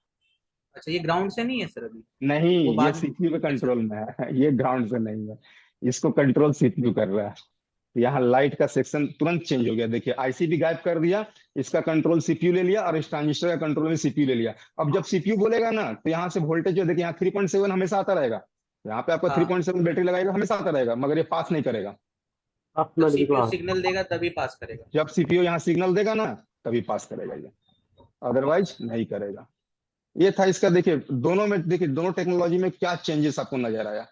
अच्छा, ये ग्राउंड से नहीं है सर अभी? नहीं, वो ये बाद में। सीपीयू के अच्छा। कंट्रोल में है, ये ग्राउंड से नहीं है, इसको कंट्रोल सीपीयू कर रहा है। यहाँ लाइट का सेक्शन तुरंत चेंज हो गया। देखिए आईसी भी गायब कर दिया, इसका कंट्रोल सीपीयू ले लिया और इस ट्रांजिस्टर का कंट्रोल भी सीपीयू ले लिया। अब जब सीपीयू बोलेगा ना तो यहाँ से वोल्टेज जो देखिए यहाँ 3.7 हमेशा आता रहेगा, यहाँ पे आपका हाँ 3.7 बैटरी लगाएगा हमेशा आता रहेगा, मगर ये पास नहीं करेगा। आप तो मिनट की सीपीयू क्लास सिग्नल देगा तभी पास करेगा। जब सीपीयू यहाँ सिग्नल देगा ना तभी पास करेगा ये, अदरवाइज नहीं करेगा। ये था इसका। देखिए दोनों में, देखिए दोनों टेक्नोलॉजी में क्या चेंजेस आपको नजर आया।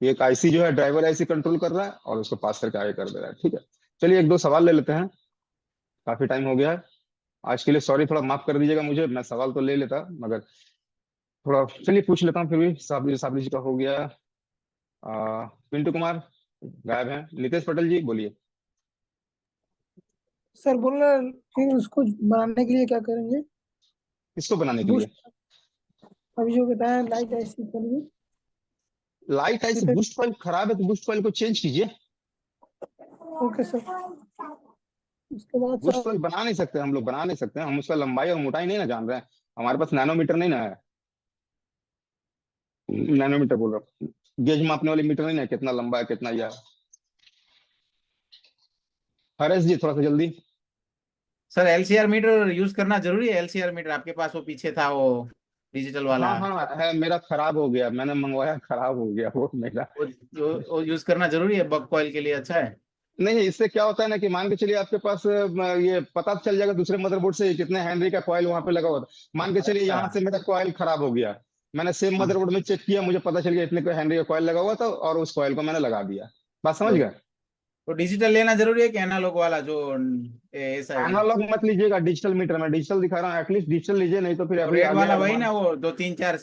एक आईसी जो है ड्राइवर आईसी कंट्रोल कर रहा है और उसको पास करके आगे कर दे रहा है। ठीक है, चलिए एक दो सवाल ले लेते हैं, काफी टाइम हो गया है आज के लिए। सॉरी, थोड़ा माफ कर दीजिएगा मुझे, मैं सवाल तो ले लेता मगर थोड़ा, चलिए पूछ लेता हूँ फिर भी। साबरी जी का हो गया। पिंटू कुमार गायब हैं। नितेश पटेल जी बोलिए। सर बोल रहे हैं, फिर उसको बनाने के लिए क्या करेंगे? किसको बनाने के लिए? बूस्ट, अभी जो बताया लाइट ऐसी करिए। लाइट आईसी बूस्ट कॉइल खराब है तो बूस्ट कॉइल को चेंज कीजिए। Okay sir. उसके बाद बूस्ट सर कॉइल बना नहीं सकते हम लोग, बना नहीं सकते, हम उसका लंबाई और मोटाई नहीं ना जान रहे हैं, हमारे पास नैनोमीटर नहीं ना है। नैनोमीटर बोल रहा हूँ, गेज मापने वाली मीटर नहीं ना है, कितना लंबा है कितना यह है। हरेश जी थोड़ा सा जल्दी। सर एलसीआर मीटर यूज करना जरूरी है? एलसीआर मीटर आपके पास वो पीछे था, वो डिजिटल वाला। हाँ हाँ है, मेरा खराब हो गया, मैंने मंगवाया खराब हो गया वो मेरा। वो यूज करना जरूरी है? बग कॉइल के लिए अच्छा है? नहीं, इससे क्या होता है ना कि मान के चलिए आपके पास ये पता चल जाएगा दूसरे मदरबोर्ड से कितने हेनरी का कॉइल वहां पे लगा हुआ था। मान के चलिए अच्छा। यहाँ से मेरा कॉइल खराब हो गया, मैंने सेम हाँ, मदरबोर्ड में चेक किया, मुझे पता चल गया इतने हेनरी का कॉइल लगा हुआ था और उस कॉइल को मैंने लगा दिया। बात समझ गए? तो डिजिटल लेना जरूरी है कि एनालॉग वाला जो ऐसा है? एनालॉग मत लीजिएगा, डिजिटल मीटर में डिजिटल दिखा रहा हूँ, एटलीस्ट डिजिटल लीजिए, नहीं तो फिर तो अभी रेड आ वाला गया वही मान। ना, वो दो तीन चार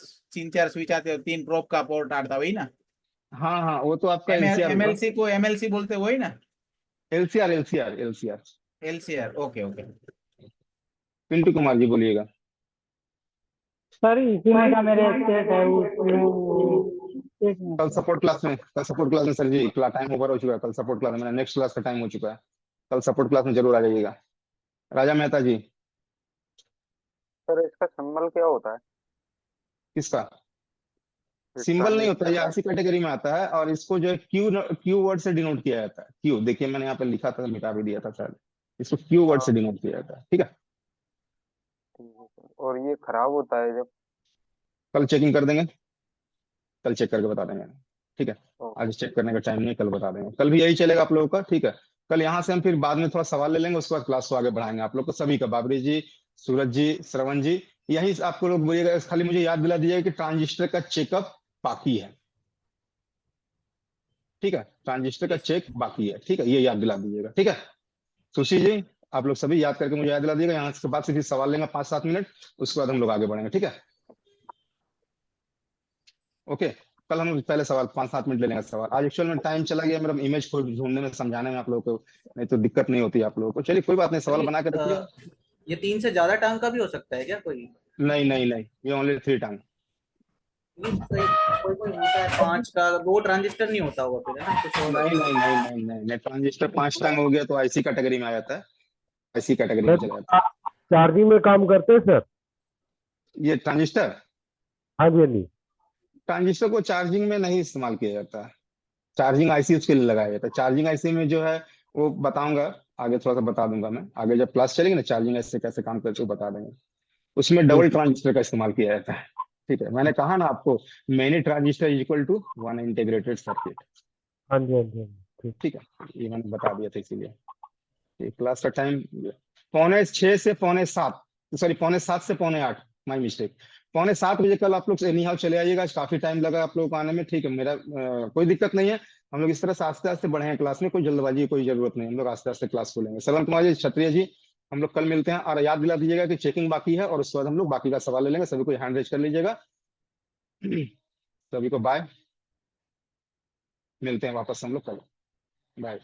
स्विच आते हो, 3 प्रोब का पोर्ट आता वही ना? हाँ हाँ, वो तो आपका एलसीआर होगा। एमएलसी को एमएलसी बोलते वही ना? LCR LCR LCR. LCR, okay okay. Pintu Kumar ji बोलिएगा। सर इसी में का मेरे स्टेट है कल सपोर्ट क्लास में, कल सपोर्ट क्लास में सर जी टाइम ओवर हो चुका है, कल सपोर्ट क्लास में मेरा नेक्स्ट क्लास का टाइम हो चुका है, कल सपोर्ट क्लास में जरूर आ जाइएगा। राजा मेहता जी। सर इसका सिंबल क्या होता है? किसका इस सिंबल नहीं होता, ये ट्रांजिस्टर आरसी कैटेगरी में आता है और इसको जो है क्यू क्यू वर्ड से डिनोट किया जाता है। क्यू देखिए मैंने यहाँ पे लिखा था, मिटा भी दिया था शायद, इसको क्यू वर्ड से का? डिनोट किया जाता है। ठीक है, ठीक है सर। और ये खराब होता है जब? कल चेकिंग कर देंगे, कल चेक करके बता देंगे। ठीक है, ओके। आज चेक करने का टाइम नहीं है, कल बता देंगे, कल भी यही चलेगा आप लोगों का। ठीक है, कल यहाँ से हम फिर बाद में थोड़ा सवाल ले लेंगे, उसके बाद क्लास को आगे बढ़ाएंगे आप लोग को सभी का। बाबरी जी, सूरज जी, श्रवण जी, यही आपको लोग बोलिएगा, खाली मुझे याद दिला दीजिएगा कि ट्रांजिस्टर का चेकअप बाकी है। ठीक है, ट्रांजिस्टर का चेक बाकी है। ठीक है, ये याद दिला दीजिएगा। ठीक है, सुशी जी आप लोग सभी याद करके मुझे याद दिला दीजिएगा। यहाँ के बाद से फिर सवाल लेंगे 5-7 मिनट, उसके बाद हम लोग आगे बढ़ेंगे। ठीक है, ओके। कल हम पहले सवाल 5-7 मिनट ले लेंगे सवाल। आज एक्चुअल में टाइम चला गया मेरा इमेज को ढूंढने में, समझाने में आप लोगों को, नहीं तो दिक्कत नहीं होती आप लोगों को। चलिए कोई बात नहीं, सर सवाल बना के रखिए। ये 3 से ज्यादा टांग का भी हो सकता है क्या कोई? नहीं नहीं नहीं, ये ओनली 3 टाइम। कोई कोई होता है 5 का, 2 ट्रांजिस्टर नहीं होता होगा फिर, है ना? कुछ और नहीं होता है। नहीं नहीं नहीं नहीं नहीं, ट्रांजिस्टर 5 टाइम हो गया तो आईसी कैटेगरी में आ जाता है, आईसी कैटेगरी में चला जाता है। चार्जिंग में काम करते हैं सर? ये ट्रांजिस्टर, हाँ जी हाँ जी। ट्रांजिस्टर को चार्जिंग में नहीं इस्तेमाल किया जाता है, चार्जिंग आईसी उसके लिए लगाया जाता है। चार्जिंग आईसी में जो है वो बताऊंगा आगे, थोड़ा सा बता दूंगा मैं आगे, जब क्लास चलेगी ना चार्जिंग आईसी कैसे काम करते हैं वो बता देंगे। उसमें डबल ट्रांजिस्टर का इस्तेमाल किया जाता है। ठीक है, मैंने कहा ना आपको, many transistor is equal to one integrated circuit. हाँ जी हाँ जी हाँ जी, ठीक। ठीक है, ये मैंने बता दिया था इसीलिए। ये क्लास का टाइम 6:45 से 7:45, सॉरी 7:45 से 8:45, माई मिस्टेक। 7:45 कल आप लोग एनी हाउ चले आइएगा, काफी टाइम लगा आप लोगों को आने में। ठीक है, मेरा कोई दिक्कत नहीं है, हम लोग इस तरह से आस्ते आस्ते बढ़े हैं क्लास में, कोई जल्दबाजी की कोई जरूरत नहीं, हम लोग आस्ते आस्ते क्लास खोलेंगे। श्रवण कुमार जी, क्षत्रिय जी, हम लोग कल मिलते हैं, और याद दिला दीजिएगा कि चेकिंग बाकी है और उसके बाद हम लोग बाकी का सवाल ले लेंगे। सभी को हैंड रेज कर लीजिएगा। सभी को बाय, मिलते हैं वापस हम लोग कल, बाय।